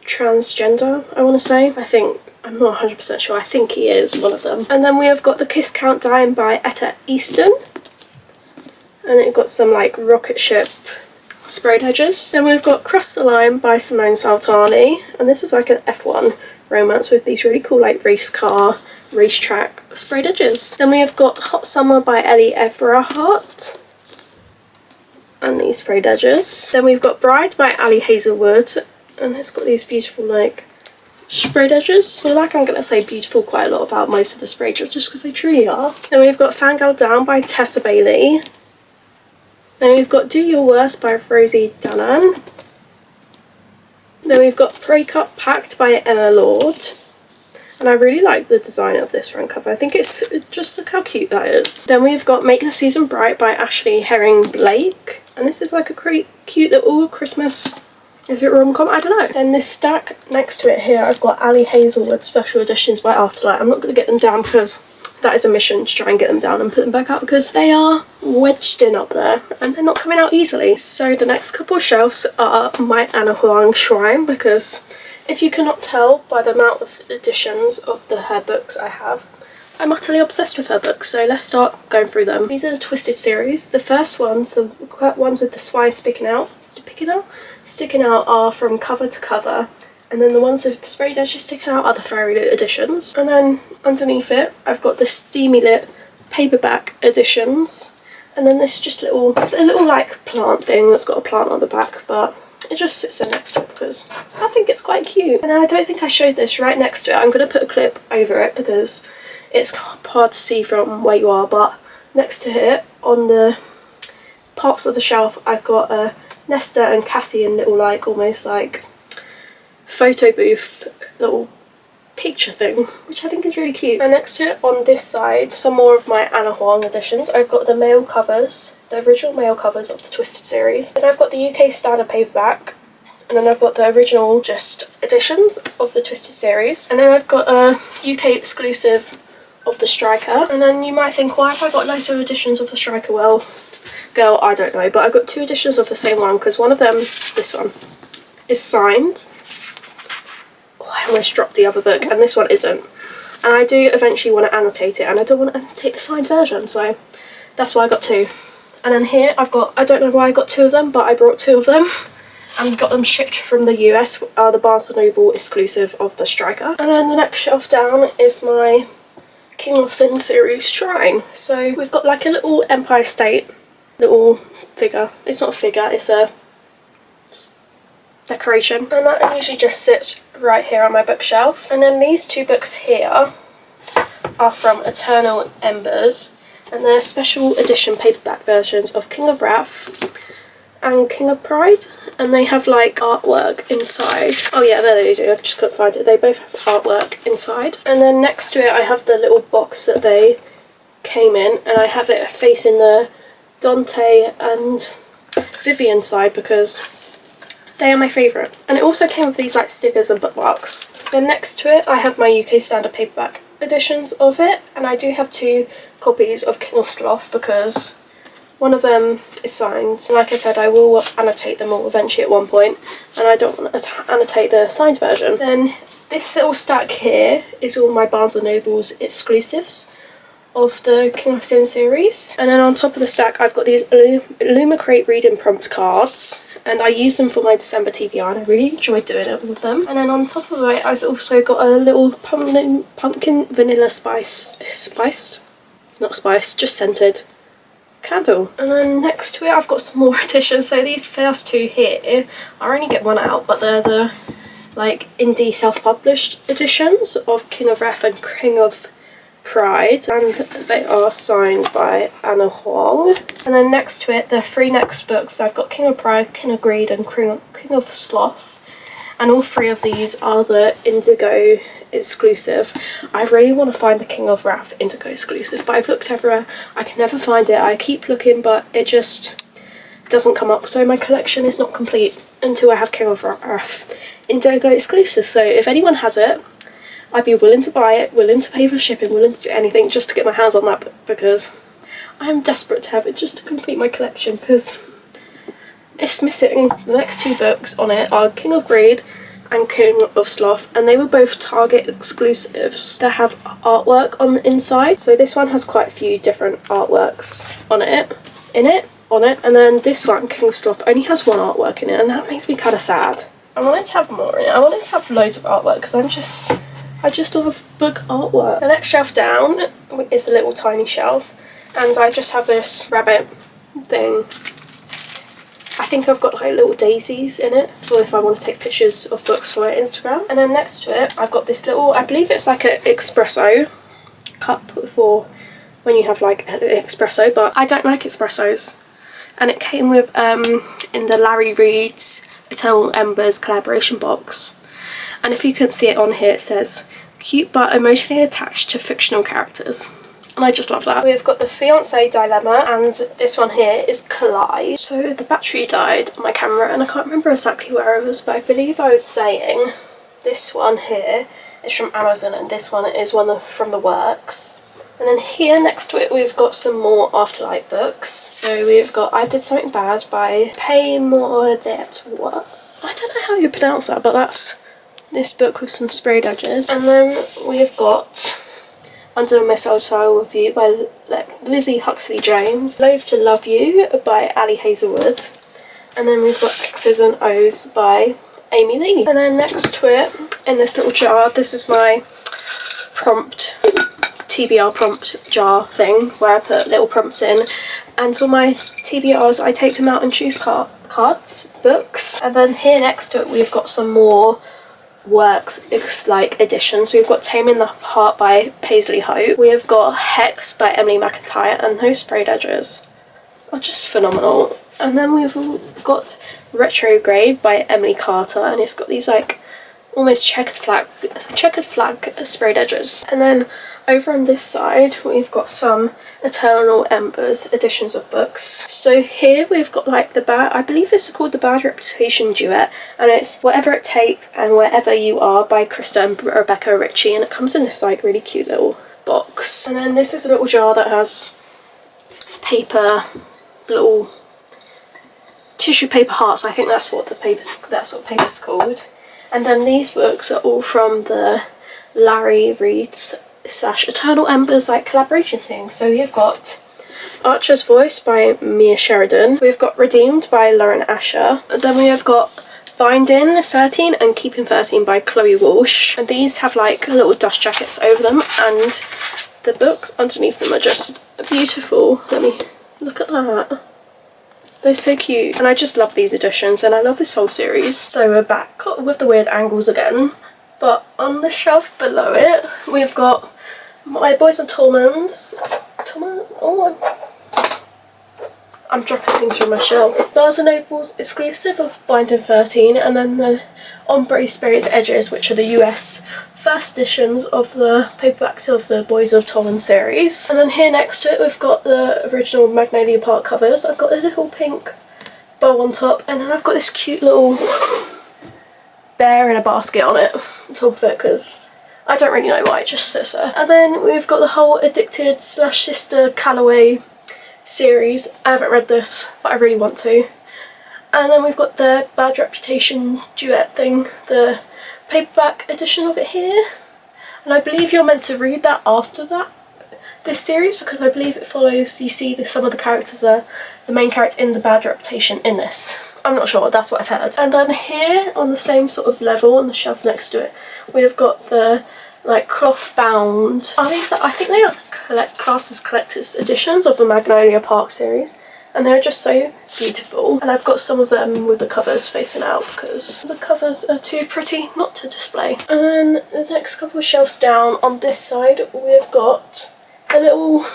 S1: transgender, I want to say. I'm not 100% sure, I think he is one of them. And then we have got The Kiss Countdown by Etta Easton. And it got some like rocket ship sprayed edges. Then we've got Cross the Line by Simone Saltani, and this is like an F1 romance with these really cool like race car, racetrack sprayed edges. Then we have got Hot Summer by Ellie Everhart, and these sprayed edges. Then we've got Bride by Ali Hazelwood, and it's got these beautiful like sprayed edges. I feel like I'm going to say beautiful quite a lot about most of the sprayed edges just because they truly are. Then we've got Fangirl Down by Tessa Bailey. Then we've got Do Your Worst by Rosie Danan. Then we've got Breakup Pact by Emma Lord. And I really like the design of this front cover. I think it's just look how cute that is. Then we've got Make the Season Bright by Ashley Herring Blake. And this is like a cute little Christmas, is it rom-com? I don't know. Then this stack next to it here, I've got Ali Hazelwood Special Editions by Afterlight. I'm not going to get them down because that is a mission to try and get them down and put them back up because they are wedged in up there and they're not coming out easily. So the next couple of shelves are my Anna Huang Shrine, because if you cannot tell by the amount of editions of her books I have, I'm utterly obsessed with her books, so let's start going through them. These are the Twisted series. The first ones, the ones with the swine sticking out, are from cover to cover. And then the ones with the sprayed edges sticking out are the Fairy Lit editions. And then underneath it, I've got the Steamy Lit paperback editions. And then this just a little like plant thing that's got a plant on the back, but it just sits there next to it because I think it's quite cute. And I don't think I showed this right next to it. I'm going to put a clip over it because it's hard to see from where you are, but next to it, on the parts of the shelf, I've got a Nesta and Cassian little like, almost like photo booth little picture thing, which I think is really cute. And next to it on this side, some more of my Anna Huang editions. I've got the male covers, the original male covers of the Twisted series. Then I've got the UK standard paperback, and then I've got the original just editions of the Twisted series. And then I've got a UK exclusive of the Striker. And then you might think, why have I got loads of editions of the Striker? Well, girl, I don't know, but I've got two editions of the same one because one of them, this one, is signed. I almost dropped the other book, and this one isn't. And I do eventually want to annotate it, and I don't want to annotate the signed version, so that's why I got two. And then here I've got, I don't know why I got two of them, but I brought two of them and got them shipped from the US, the Barnes & Noble exclusive of the Striker. And then the next shelf down is my King of Sin series Shrine. So we've got like a little Empire State little figure. It's not a figure, it's a decoration, and that usually just sits right here on my bookshelf. And then these two books here are from Eternal Embers, and they're special edition paperback versions of King of Wrath and King of Pride, and they have like artwork inside. Oh yeah, there they do, I just couldn't find it. They both have artwork inside. And then next to it I have the little box that they came in, and I have it facing the Dante and Vivian side because they are my favourite. And it also came with these like stickers and bookmarks. Then next to it I have my UK standard paperback editions of it, and I do have two copies of King of Sloth because one of them is signed. So like I said, I will annotate them all eventually at one point, and I don't want to annotate the signed version. Then this little stack here is all my Barnes & Noble's exclusives of the King of Sin series. And then on top of the stack I've got these Illumicrate reading prompt cards, and I use them for my December TBR and I really enjoyed doing it with them. And then on top of it I've also got a little pumpkin vanilla just scented candle. And then next to it I've got some more editions. So these first two here, I only get one out, but they're the like indie self-published editions of King of Wrath and King of Pride, and they are signed by Anna Huang. And then next to it, the three next books, I've got King of Pride, King of Greed and King of Sloth, and all three of these are the Indigo exclusive. I really want to find the King of Wrath Indigo exclusive, but I've looked everywhere, I can never find it. I keep looking but it just doesn't come up, so my collection is not complete until I have King of Wrath Indigo exclusive. So if anyone has it, I'd be willing to buy it, willing to pay for shipping, willing to do anything just to get my hands on that, because I'm desperate to have it just to complete my collection, because it's missing. The next two books on it are King of Greed and King of Sloth, and they were both Target exclusives. They have artwork on the inside, so this one has quite a few different artworks on it, and then this one, King of Sloth, only has one artwork in it, and that makes me kind of sad. I wanted to have more in it. I wanted to have loads of artwork because I just love book artwork. The next shelf down is a little tiny shelf, and I just have this rabbit thing. I think I've got like little daisies in it for if I want to take pictures of books for my Instagram. And then next to it I've got this little, I believe it's like an espresso cup for when you have like an espresso, but I don't like espressos. And it came with in the Larry Reed's Eternal Embers collaboration box. And if you can see it on here, it says, cute but emotionally attached to fictional characters. And I just love that. We've got the Fiancé Dilemma, and this one here is Collide. So the battery died on my camera and I can't remember exactly where I was, but I believe I was saying this one here is from Amazon and this one is from the Works. And then here next to it we've got some more Afterlife books. So we've got I Did Something Bad by Pay More That What? I don't know how you pronounce that, but that's this book with some sprayed edges. And then we've got Under Mistletoe with You by Lizzie Huxley Jones, Loathe to Love You by Ali Hazelwood, and then we've got X's and O's by Amy Lee. And then next to it in this little jar, this is my prompt TBR prompt jar thing where I put little prompts in, and for my TBRs I take them out and choose cards, books. And then here next to it we've got some more Works like editions. We've got Taming the Heart by Paisley Hope. We have got Hex by Emily McIntyre, and those sprayed edges are just phenomenal. And then we've got Retrograde by Emily Carter, and it's got these like almost checkered flag sprayed edges. And then over on this side we've got some Eternal Embers editions of books. So here we've got like I believe this is called the Bad Reputation duet, and it's Whatever It Takes and Wherever You Are by Krista and Rebecca Ritchie, and it comes in this like really cute little box. And then this is a little jar that has paper, little tissue paper hearts. I think that's what paper's called. And then these books are all from the Larry Reed's / Eternal Embers like collaboration thing. So we've got Archer's Voice by Mia Sheridan, we've got Redeemed by Lauren Asher, and then we have got Binding 13 and Keeping 13 by Chloe Walsh, and these have like little dust jackets over them, and the books underneath them are just beautiful. Let me look at that. They're so cute, and I just love these editions and I love this whole series. So we're back with the weird angles again, but on the shelf below it we've got My Boys and Torments. I'm dropping things from my shelf. Bars and Opals exclusive of Binding 13, and then the Ombre Sprayed Edges, which are the US first editions of the paperbacks of the Boys of Torments series. And then here next to it we've got the original Magnolia Park covers. I've got a little pink bow on top, and then I've got this cute little bear in a basket on it on top of it, because I don't really know why, it just sits there. And then we've got the whole Addicted / Sister Calloway series. I haven't read this, but I really want to. And then we've got the Bad Reputation duet thing, the paperback edition of it here. And I believe you're meant to read that after that this series because I believe it follows, you see some of the characters are the main character in the Bad Reputation in this. I'm not sure, that's what I've heard. And then here on the same sort of level on the shelf next to it, we've got the like cloth bound, I think they are classed as collector's editions of the Magnolia Park series, and they're just so beautiful. And I've got some of them with the covers facing out because the covers are too pretty not to display. And then the next couple of shelves down on this side, we've got a little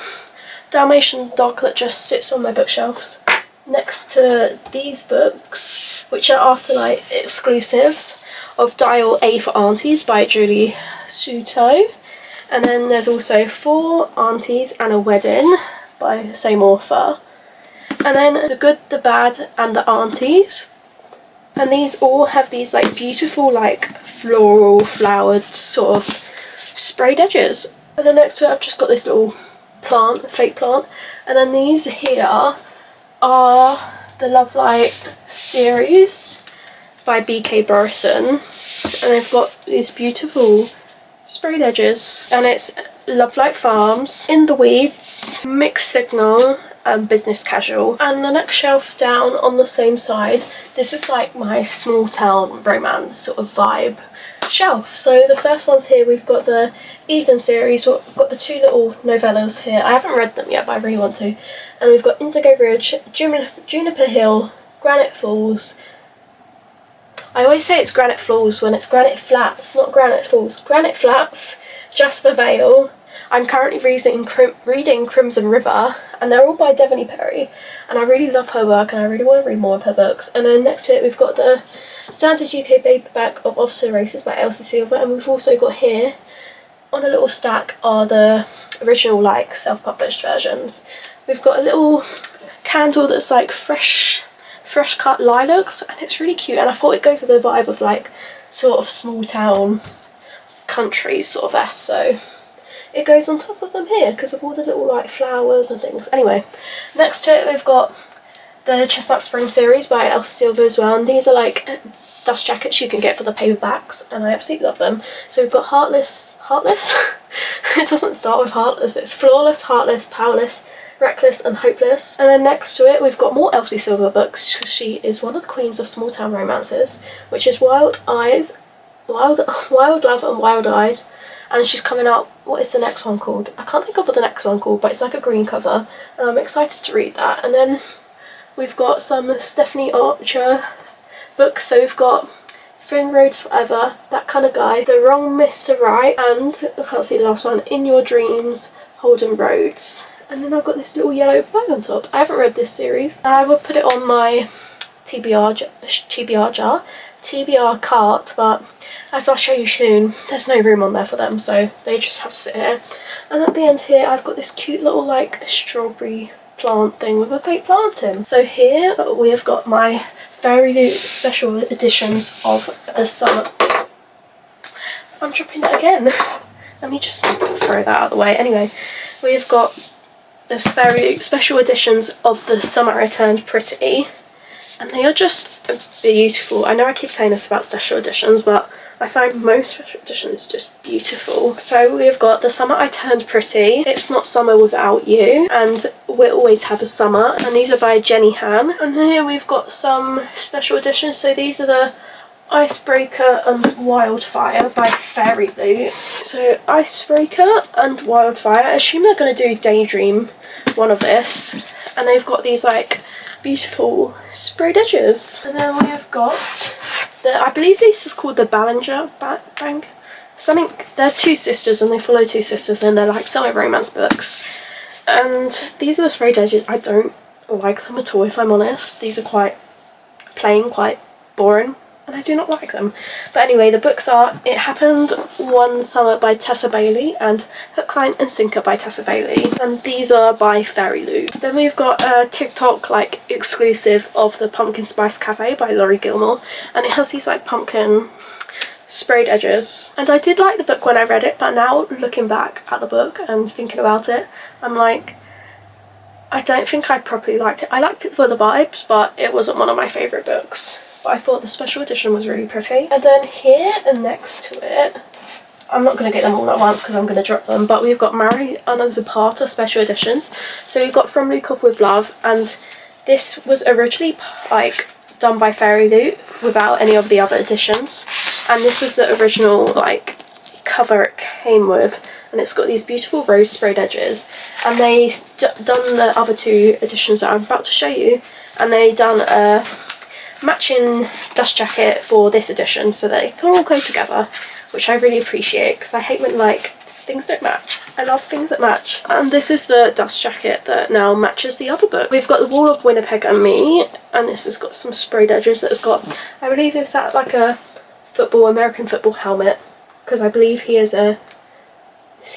S1: Dalmatian dog that just sits on my bookshelves next to these books, which are Afterlight exclusives of Dial A for Aunties by Julie Suto. And then there's also 4 Aunties and a Wedding by the same author. And then The Good, the Bad and the Aunties. And these all have these like beautiful like floral flowered sort of sprayed edges. And then next to it I've just got this little plant, fake plant. And then these here are the Love Light series by B.K. Burson, and they've got these beautiful sprayed edges, and it's Love Light Farms, In the Weeds, Mixed Signal and Business Casual. And the next shelf down on the same side, this is like my small town romance sort of vibe shelf. So the first ones here, we've got the Eden series, we've got the 2 little novellas here. I haven't read them yet but I really want to. And we've got Indigo Ridge, Juniper Hill, Granite Falls. I always say it's Granite Falls when it's Granite Flats, not Granite Falls. Granite Flats, Jasper Vale. I'm currently reading Crimson River, and they're all by Devony Perry, and I really love her work and I really want to read more of her books. And then next to it we've got the standard UK paperback of Officer Races by Elsie Silver, and we've also got here on a little stack are the original like self-published versions. We've got a little candle that's like fresh cut lilacs, and it's really cute, and I thought it goes with the vibe of like sort of small town country sort of so it goes on top of them here because of all the little like flowers and things. Anyway, next to it we've got the Chestnut Spring series by Elsie Silver as well, and these are like dust jackets you can get for the paperbacks, and I absolutely love them. So we've got Heartless it doesn't start with Heartless, it's Flawless, Heartless, Powerless, Reckless and Hopeless. And then next to it we've got more Elsie Silver books. She is one of the queens of small town romances, which is Wild Love and Wild Eyes, and she's coming out, what is the next one called? I can't think of what the next one called, but it's like a green cover, and I'm excited to read that. And then we've got some Stephanie Archer books, so we've got Thin Roads Forever, That Kind of Guy, The Wrong Mr. Right, and I can't see the last one, In Your Dreams, Holden Roads. And then I've got this little yellow bag on top. I haven't read this series. I will put it on my TBR cart, but as I'll show you soon, there's no room on there for them, so they just have to sit here. And at the end here, I've got this cute little like strawberry plant thing with a fake plant in. So here we have got my Fairy Loot special editions of the summer. I'm dropping that again. Let me just throw that out of the way. Anyway, we've got this Fairy Loot special editions of the Summer I Turned Pretty, and they are just beautiful. I know I keep saying this about special editions, but I find most special editions just beautiful. So we've got The Summer I Turned Pretty, It's Not Summer Without You, and We'll Always Have a Summer, and these are by Jenny Han. And here we've got some special editions, so these are the Icebreaker and Wildfire by Fairy Loot. So Icebreaker and Wildfire, I assume they're going to do Daydream one of this, and they've got these like beautiful sprayed edges. And then we have got I believe this is called the Ballinger Bang. Something, they're 2 sisters and they follow 2 sisters, and they're like summer romance books. And these are the sprayed edges. I don't like them at all, if I'm honest. These are quite plain, quite boring, and I do not like them. But anyway, the books are It Happened One Summer by Tessa Bailey and Hook, Line and Sinker by Tessa Bailey, and these are by Fairy Loot. Then we've got a TikTok like exclusive of the Pumpkin Spice Cafe by Laurie Gilmore, and it has these like pumpkin sprayed edges. And I did like the book when I read it, but now looking back at the book and thinking about it, I'm like, I don't think I properly liked it. I liked it for the vibes, but it wasn't one of my favourite books. But I thought the special edition was really pretty. And then here and next to it I'm not going to get them all at once because I'm going to drop them, but we've got Mariana Zapata special editions. So we've got From Luke Off With Love, and this was originally like done by Fairy Loot without any of the other editions, and this was the original like cover it came with, and it's got these beautiful rose sprayed edges, and they done the other 2 editions that I'm about to show you, and they done a matching dust jacket for this edition so that they can all go together, which I really appreciate because I hate when like things don't match. I love things that match. And this is the dust jacket that now matches the other book. We've got The Wall of Winnipeg and Me, and this has got some sprayed edges that has got, I believe is that like a American football helmet, because I believe he is an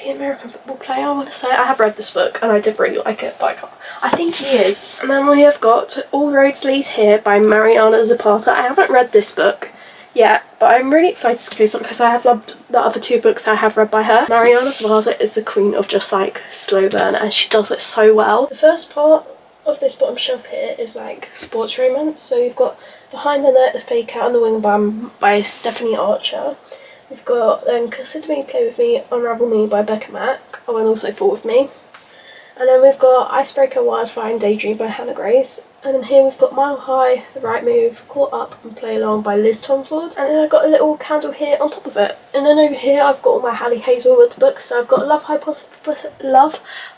S1: American football player, I want to say. I have read this book and I did really like it, but I think he is. And then we have got All Roads Lead Here by Mariana Zapata. I haven't read this book yet, but I'm really excited to do something because I have loved the other 2 books I have read by her. Mariana Zapata is the queen of just like slow burn, and she does it so well. The first part of this bottom shelf here is like sports romance. So you've got Behind the Net, The Fake Out and the Wing Bam by Stephanie Archer. We've got Consider Me, Play With Me, Unravel Me by Becca Mack, and also Fall With Me. And then we've got Icebreaker, Wildfire and Daydream by Hannah Grace. And then here we've got Mile High, The Right Move, Caught Up and Play Along by Liz Tomford. And then I've got a little candle here on top of it. And then over here I've got all my Hallie Hazelwood books. So I've got Love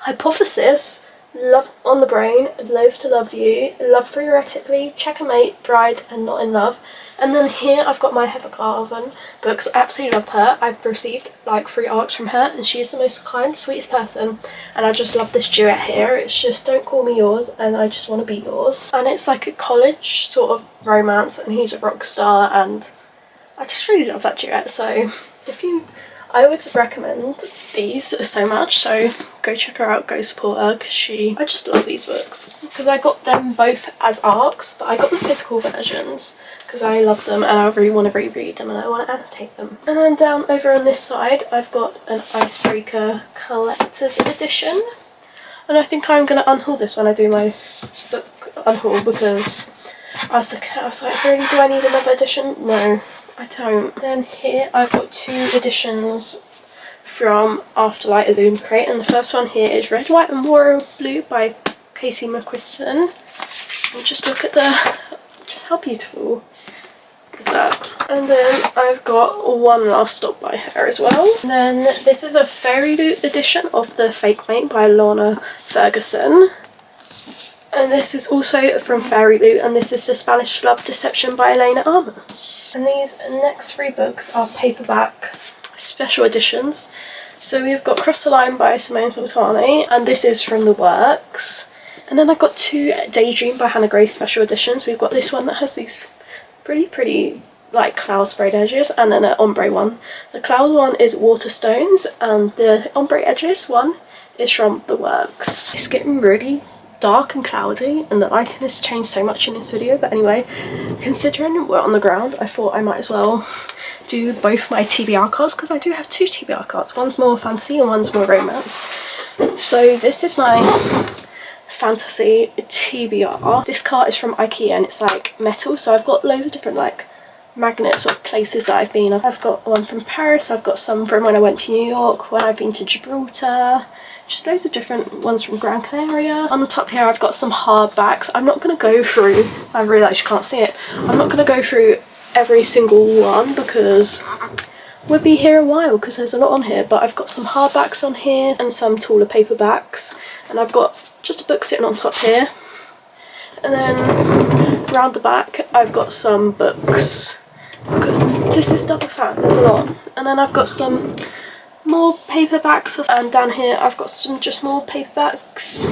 S1: Hypothesis, Love on the Brain, Loath to Love You, Love Theoretically, Checkmate, Bride and Not in Love. And then here I've got my Heather Carvan books. I absolutely love her. I've received like 3 arcs from her, and she's the most kind, sweetest person. And I just love this duet here. It's just Don't Call Me Yours and I Just Want to Be Yours. And it's like a college sort of romance, and he's a rock star, and I just really love that duet. So I would recommend these so much, so go check her out, go support her, because I just love these books. Because I got them both as arcs, but I got the physical versions because I love them and I really want to reread them and I want to annotate them. And then down over on this side I've got an Icebreaker Collector's Edition, and I think I'm going to unhaul this when I do my book unhaul, because I was like, really, do I need another edition? No, I don't. Then here I've got 2 editions from Afterlight Illume Crate, and the first one here is Red, White and Royal Blue by Casey McQuiston. And just look at just how beautiful is that. And then I've got One Last Stop by her as well. And then this is a Fairy Loot edition of The Fake Mate by Lorna Ferguson. And this is also from Fairy Loot, and this is The Spanish Love Deception by Elena Armas. And these next 3 books are paperback special editions. So we've got Cross the Line by Simone Sultani, and this is from The Works. And then I've got 2 Daydream by Hannah Grace special editions. We've got this one that has these pretty like cloud sprayed edges, and then an ombre one. The cloud one is Waterstones, and the ombre edges one is from The Works. It's getting really dark and cloudy, and the lighting has changed so much in this video, but anyway, considering we're on the ground, I thought I might as well do both my TBR cards, because I do have 2 TBR cards. One's more fantasy and one's more romance. So this is my fantasy TBR. This card is from IKEA and it's like metal, so I've got loads of different like magnets of places that I've been. I've got one from Paris, I've got some from when I went to New York, when I've been to Gibraltar, just loads of different ones from Gran Canaria. On the top here I've got some hardbacks. I'm not going to go through, I realise you can't see it, I'm not going to go through every single one because we'll be here a while because there's a lot on here, but I've got some hardbacks on here and some taller paperbacks, and I've got just a book sitting on top here. And then round the back I've got some books because this is double-sided, there's a lot. And then I've got some more paperbacks, and down here I've got some just more paperbacks.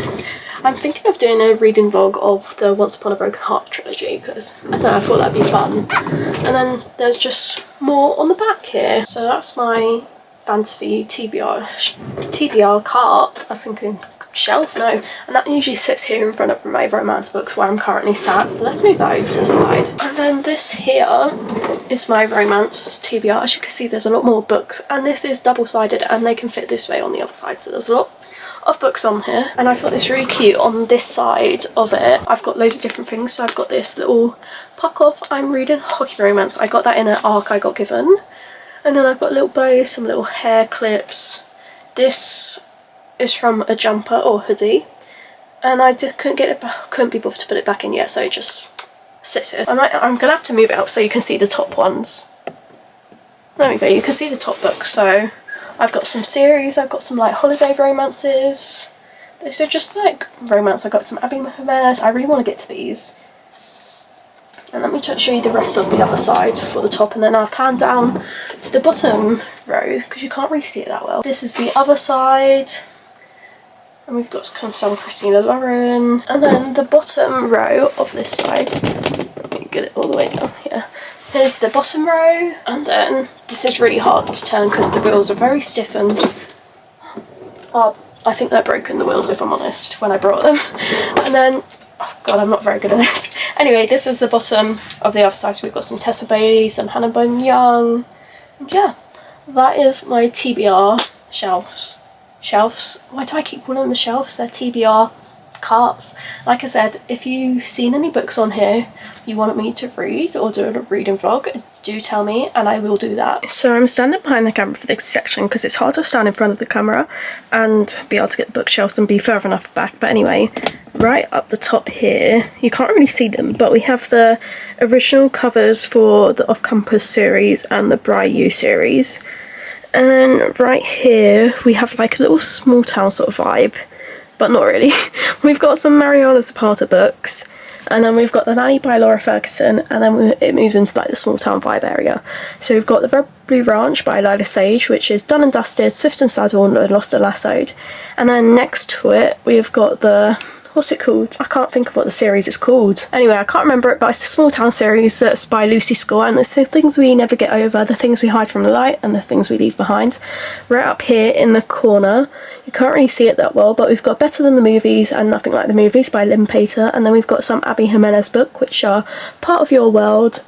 S1: I'm thinking of doing a reading vlog of the Once Upon a Broken Heart trilogy because I don't know, I thought that'd be fun. And then there's just more on the back here. So that's my fantasy TBR cart. I was thinking shelf, no. And that usually sits here in front of my romance books where I'm currently sat. So let's move that over to the side. And then this here is my romance TBR. As you can see, there's a lot more books, and this is double-sided and they can fit this way on the other side. So there's a lot of books on here, and I thought this really cute. On this side of it I've got loads of different things. So I've got this little puck off I'm reading hockey romance. I got that in an arc I got given. And then I've got little bows, some little hair clips. This is from a jumper or hoodie, and I couldn't be bothered to put it back in yet, so it just sits here. I'm gonna have to move it out so you can see the top ones. There we go, you can see the top books. So I've got some series, I've got some like holiday romances. These are just like romance. I've got some Abby Jimenez. I really want to get to these. And let me just show you the rest of the other side for the top, and then I'll pan down to the bottom row because you can't really see it that well. This is the other side, and we've got some Christina Lauren, and then the bottom row of this side. Let me get it all the way down here. Here's the bottom row, and then this is really hard to turn because the wheels are very stiffened. I think they're broken, the wheels, if I'm honest, when I brought them. And then, oh god, I'm not very good at this. Anyway, this is the bottom of the other side. So we've got some Tessa Bailey, some Hannah Bone Young. And yeah, that is my TBR shelves. Why do I keep calling them the shelves? They're TBR carts. Like I said, if you've seen any books on here you want me to read or do a reading vlog, do tell me and I will do that. So I'm standing behind the camera for this section because it's hard to stand in front of the camera and be able to get the bookshelves and be further enough back. But anyway, right up the top here, you can't really see them, but we have the original covers for the Off-Campus series and the Bryu series. And then right here we have like a little small town sort of vibe, but not really. We've got some Mariana Zapata books, and then we've got The Nanny by Laura Ferguson, and then it moves into like the small town vibe area. So we've got The Red Blue Ranch by Lila Sage, which is done and dusted, swift and saddled, and lost and lassoed. And then next to it we've got the, what's it called? I can't think of what the series is called. Anyway, I can't remember it, but it's a small town series that's by Lucy Score, and it's the things we never get over, the things we hide from the light, and the things we leave behind. Right up here in the corner, you can't really see it that well, but we've got Better Than the Movies and Nothing Like the Movies by Lynn Pater, and then we've got some Abby Jimenez book, which are Part of Your World,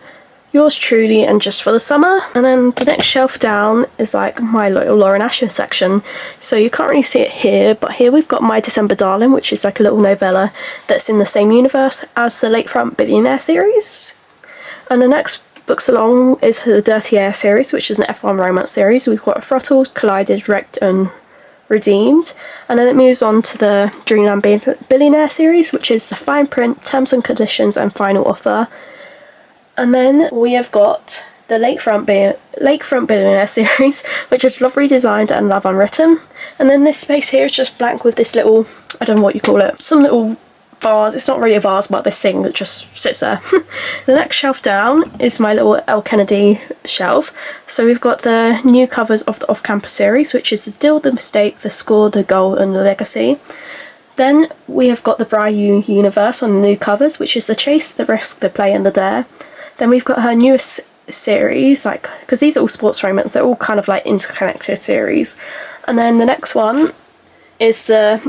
S1: Yours Truly, and Just for the Summer. And then the next shelf down is like my little Lauren Asher section, so you can't really see it here, but here we've got My December Darling, which is like a little novella that's in the same universe as the Lakefront Billionaire series. And the next books along is the Dirty Air series, which is an F1 romance series. We've got Throttled, Collided, Wrecked and Redeemed, and then it moves on to the Dreamland Billionaire series, which is the fine print, terms and conditions and final offer. And then we have got the Lakefront Billionaire series, which is Love Redesigned and Love Unwritten. And then this space here is just blank with this little, I don't know what you call it, some little vase. It's not really a vase, but this thing that just sits there. The next shelf down is my little Elle Kennedy shelf. So we've got the new covers of the Off-Campus series, which is The Deal, The Mistake, The Score, The Goal and The Legacy. Then we have got the Bryu universe on the new covers, which is The Chase, The Risk, The Play and The Dare. Then we've got her newest series, like, because these are all sports romance, they're all kind of like interconnected series. And then the next one is the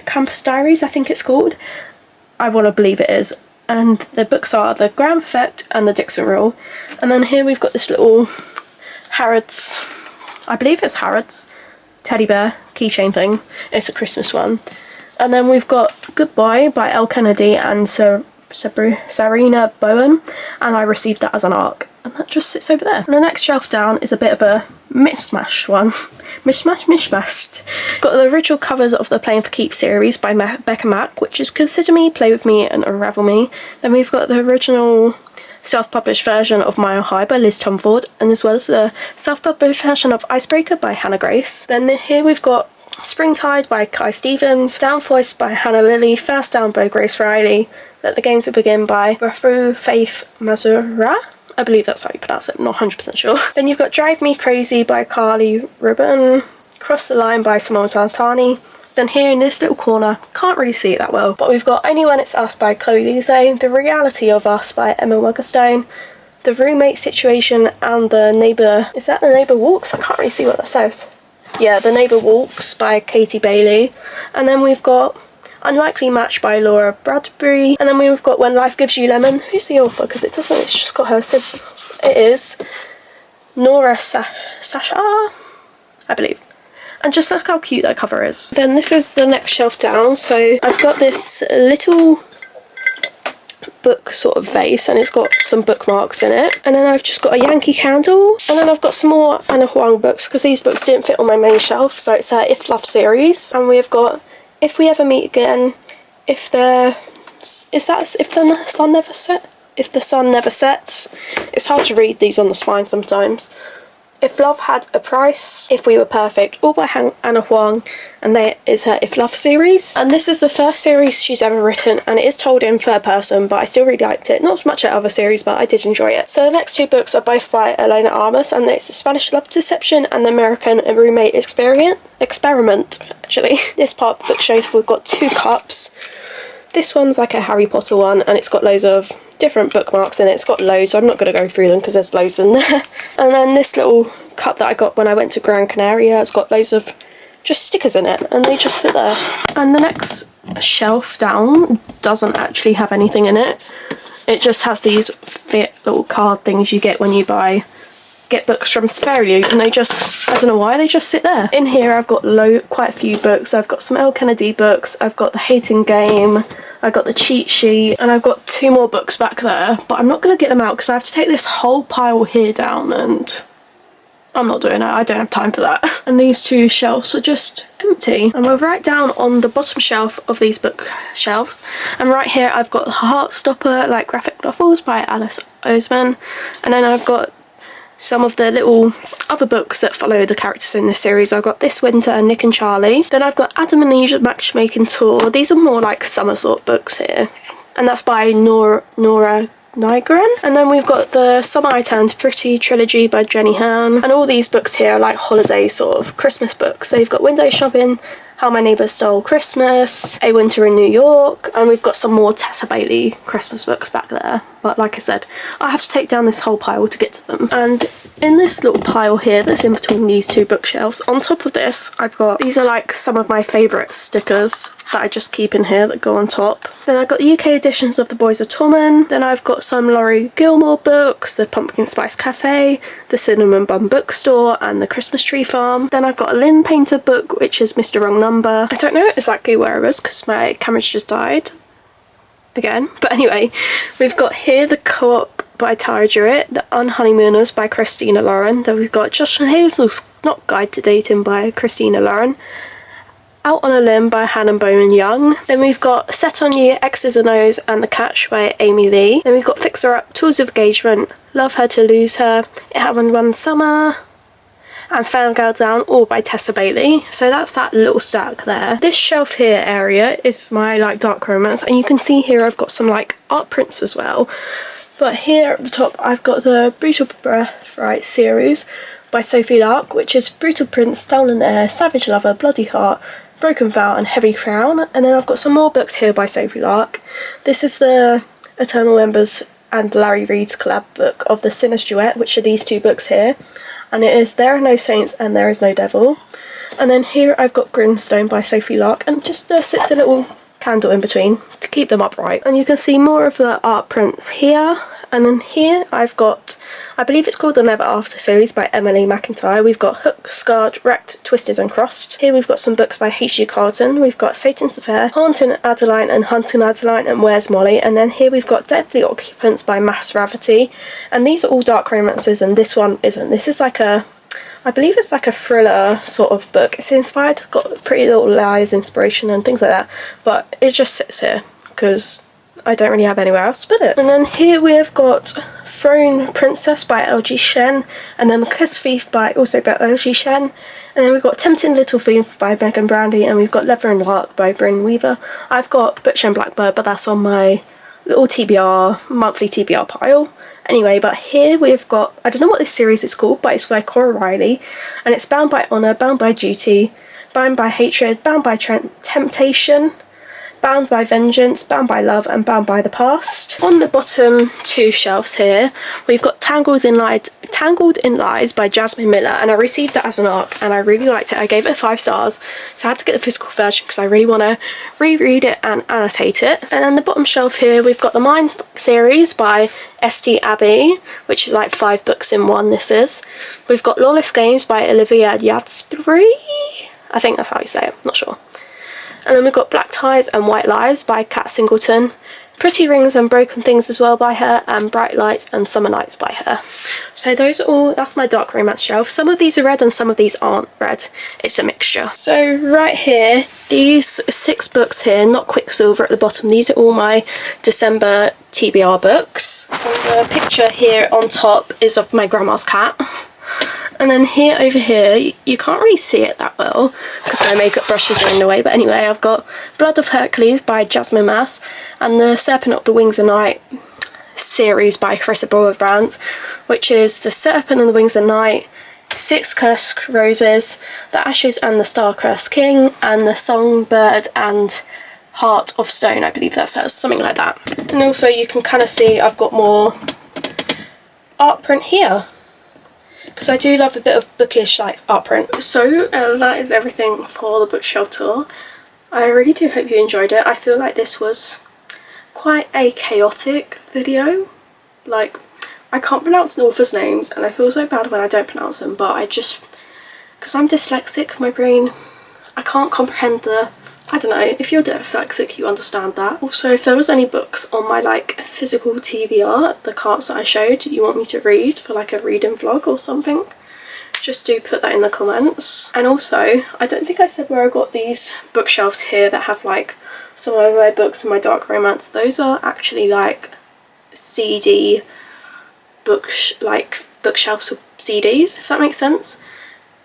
S1: Campus Diaries, I think it's called. I want to believe it is. And the books are The Grand Perfect and The Dixon Rule. And then here we've got this little Harrods, I believe it's Harrods, teddy bear keychain thing. It's a Christmas one. And then we've got Goodbye by Elle Kennedy and Sarina Bowen, and I received that as an ARC, and that just sits over there. And the next shelf down is a bit of a mismatched one. Mishmashed. Got the original covers of the Playing for Keeps series by Becca Mack, which is Consider Me, Play With Me and Unravel Me. Then we've got the original self-published version of Mile High by Liz Tomford, and as well as the self-published version of Icebreaker by Hannah Grace. Then here we've got Springtide by Kai Stevens, Down Voice by Hannah Lilly, First Down by Grace Riley, Let the Games Will Begin by Rafu Faith Mazura. I believe that's how you pronounce it, not 100% sure. Then you've got Drive Me Crazy by Carly Rubin, Cross the Line by Simone Tantani. Then here in this little corner, can't really see it that well, but we've got Only When It's Us by Chloe Lise, The Reality of Us by Emma Wuggerstone, The Roommate Situation and The Neighbour, is that The Neighbour Walks? I can't really see what that says. Yeah, The Neighbour Walks by Katie Bailey. And then we've got Unlikely Match by Laura Bradbury. And then we've got When Life Gives You Lemon. Who's the author? Because it's just got her. It is Nora Sasha, I believe. And just look how cute that cover is. Then this is the next shelf down. So I've got this little book sort of vase, and it's got some bookmarks in it. And then I've just got a Yankee candle, and then I've got some more Anna Huang books, because these books didn't fit on my main shelf. So it's a If Love series, and we've got If We Ever Meet Again, If the Sun Never Set? If the Sun Never Sets. It's hard to read these on the spine sometimes. If Love Had a Price, If We Were Perfect, all by Anna Huang, and that is her If Love series. And this is the first series she's ever written, and it is told in third person, but I still really liked it. Not as much as other series, but I did enjoy it. So the next two books are both by Elena Armas, and it's The Spanish Love Deception and The American Roommate Experiment, actually. This part of the book shows we've got two cups. This one's like a Harry Potter one, and it's got loads of different bookmarks in it. It's got loads, so I'm not going to go through them because there's loads in there. And then this little cup that I got when I went to Gran Canaria, it's got loads of just stickers in it, and they just sit there. And the next shelf down doesn't actually have anything in it. It just has these little card things you get when you get books from Safari, and they just, I don't know why, they just sit there. In here I've got quite a few books. I've got some Elle Kennedy books, I've got The Hating Game, I've got The Cheat Sheet, and I've got two more books back there, but I'm not going to get them out because I have to take this whole pile here down, and I'm not doing it. I don't have time for that. And these two shelves are just empty. And we're right down on the bottom shelf of these bookshelves, and right here I've got Heartstopper, like graphic novels by Alice Oseman, and then I've got some of the little other books that follow the characters in this series. I've got This Winter, Nick and Charlie. Then I've got Adam and Eve's Matchmaking Tour. These are more like summer sort books here, and that's by Nora Nygren. And then we've got the Summer I Turned Pretty trilogy by Jenny Han, and all these books here are like holiday sort of Christmas books. So you've got Window Shopping, How My Neighbour Stole Christmas, A Winter in New York, and we've got some more Tessa Bailey Christmas books back there. But like I said, I have to take down this whole pile to get to them. And in this little pile here that's in between these two bookshelves, on top of this, I've got, these are like some of my favourite stickers that I just keep in here that go on top. Then I've got the UK editions of The Boys of Torment. Then I've got some Laurie Gilmore books, The Pumpkin Spice Cafe, The Cinnamon Bun Bookstore, and The Christmas Tree Farm. Then I've got a Lynn Painter book, which is Mr. Wrong Number. I don't know exactly where it was because my camera's just died again. But anyway, we've got here The Co-op by Tara Jewett, The Unhoneymooners by Christina Lauren. Then we've got Josh and Hazel's Not Guide to Dating by Christina Lauren, Out on a Limb by Hannah Bowman Young. Then we've got Set on You, X's and O's and the Catch by Amy Lee. Then we've got Fix Her Up, Tools of Engagement, Love Her to Lose Her, It Happened One Summer, and Found Girl Down, all by Tessa Bailey. So that's that little stack there. This shelf here area is my like dark romance, and you can see here I've got some like art prints as well. But here at the top I've got the Brutal Birthright series by Sophie Lark, which is Brutal Prince, Stolen Air, Savage Lover, Bloody Heart, Broken Vow and Heavy Crown. And then I've got some more books here by Sophie Lark. This is the Eternal Embers and Larry Reed's collab book of The Sinner's Duet, which are these two books here. And it is There Are No Saints and There Is No Devil. And then here I've got Grimstone by Sophie Lark, and just sits a little candle in between to keep them upright. And you can see more of the art prints here. And then here I've got, I believe it's called the Never After series by Emily McIntyre. We've got Hooked, Scarred, Wrecked, Twisted and Crossed. Here we've got some books by H.G. Carlton. We've got Satan's Affair, Haunting Adeline and Hunting Adeline and Where's Molly. And then here we've got Deadly Occupants by Mass Ravity. And these are all dark romances, and this one isn't. This is like a, I believe it's like a thriller sort of book. It's inspired, got Pretty Little Lies inspiration and things like that. But it just sits here because I don't really have anywhere else to put it. And then here we've got Throne Princess by L.G. Shen, and then The Kiss Thief by L.G. Shen, and then we've got Tempting Little Thief by Megan Brandy, and we've got Leather and Lark by Bryn Weaver. I've got Butcher and Blackbird, but that's on my little TBR, monthly TBR pile. Anyway, but here we've got, I don't know what this series is called, but it's by Cora Riley, and it's Bound by Honour, Bound by Duty, Bound by Hatred, Bound by Temptation, Bound by Vengeance, Bound by Love, and Bound by the Past. On the bottom two shelves here, we've got Tangled in Lies by Jasmine Miller, and I received that as an ARC, and I really liked it. I gave it 5 stars, so I had to get the physical version because I really want to reread it and annotate it. And then the bottom shelf here, we've got the Mind series by St. Abbey, which is like 5 books in one, this is. We've got Lawless Games by Olivia Yadsbury. I think that's how you say it, not sure. And then we've got Black Ties and White Lives by Kat Singleton, Pretty Rings and Broken Things as well by her, and Bright Lights and Summer Nights by her. So those are all, that's my dark romance shelf. Some of these are red and some of these aren't red. It's a mixture. So right here, these 6 books here, not Quicksilver at the bottom, these are all my December TBR books. And the picture here on top is of my grandma's cat. And then here, over here, you can't really see it that well because my makeup brushes are in the way, but anyway, I've got Blood of Hercules by Jasmine Mass and the Serpent of the Wings of Night series by Carissa Broadband, which is the Serpent and the Wings of Night, 6 Cursed Roses, the Ashes and the Star-Cursed King, and the Songbird and Heart of Stone, I believe that says, something like that. And also you can kind of see I've got more art print here, because I do love a bit of bookish like art print. So that is everything for the bookshelf tour. I really do hope you enjoyed it. I feel like this was quite a chaotic video. Like, I can't pronounce the authors' names and I feel so bad when I don't pronounce them, but I just, because I'm dyslexic, my brain, I can't comprehend the, I don't know, if you're dyslexic you understand that. Also, if there was any books on my like physical TBR, the cards that I showed, you want me to read for like a reading vlog or something, just do put that in the comments. And also, I don't think I said where I got these bookshelves here that have like some of my books and my dark romance. Those are actually like CD bookshelves with CDs, if that makes sense.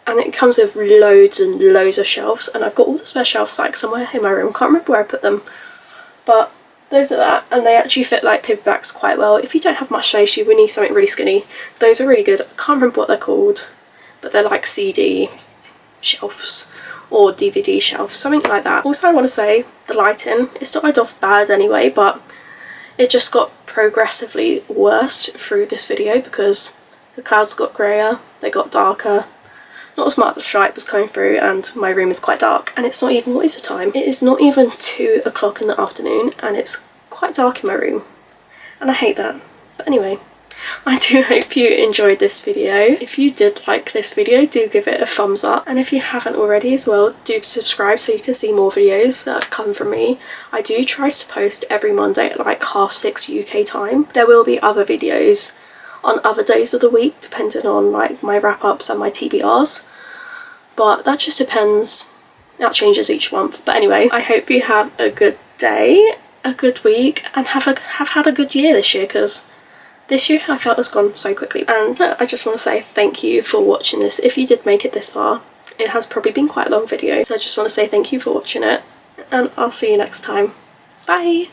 S1: And it comes with loads and loads of shelves, and I've got all the spare shelves like somewhere in my room. Can't remember where I put them, but those are that, and they actually fit like paperbacks quite well. If you don't have much space, you would need something really skinny. Those are really good. I can't remember what they're called, but they're like CD shelves or DVD shelves, something like that. Also, I want to say the lighting, it started off bad anyway, but it just got progressively worse through this video because the clouds got greyer, they got darker. Not as much light was coming through, and my room is quite dark, and it's not even, what is the time? It is not even 2 o'clock in the afternoon and it's quite dark in my room, and I hate that. But anyway, I do hope you enjoyed this video. If you did like this video, do give it a thumbs up, and if you haven't already as well, do subscribe so you can see more videos that come from me. I do try to post every Monday at like 6:30 UK time. There will be other videos on other days of the week depending on like my wrap-ups and my TBRs, but that just depends, that changes each month. But anyway, I hope you have a good day, a good week, and have had a good year this year, because this year I felt has gone so quickly. And I just want to say thank you for watching this. If you did make it this far, it has probably been quite a long video, so I just want to say thank you for watching it, and I'll see you next time. Bye!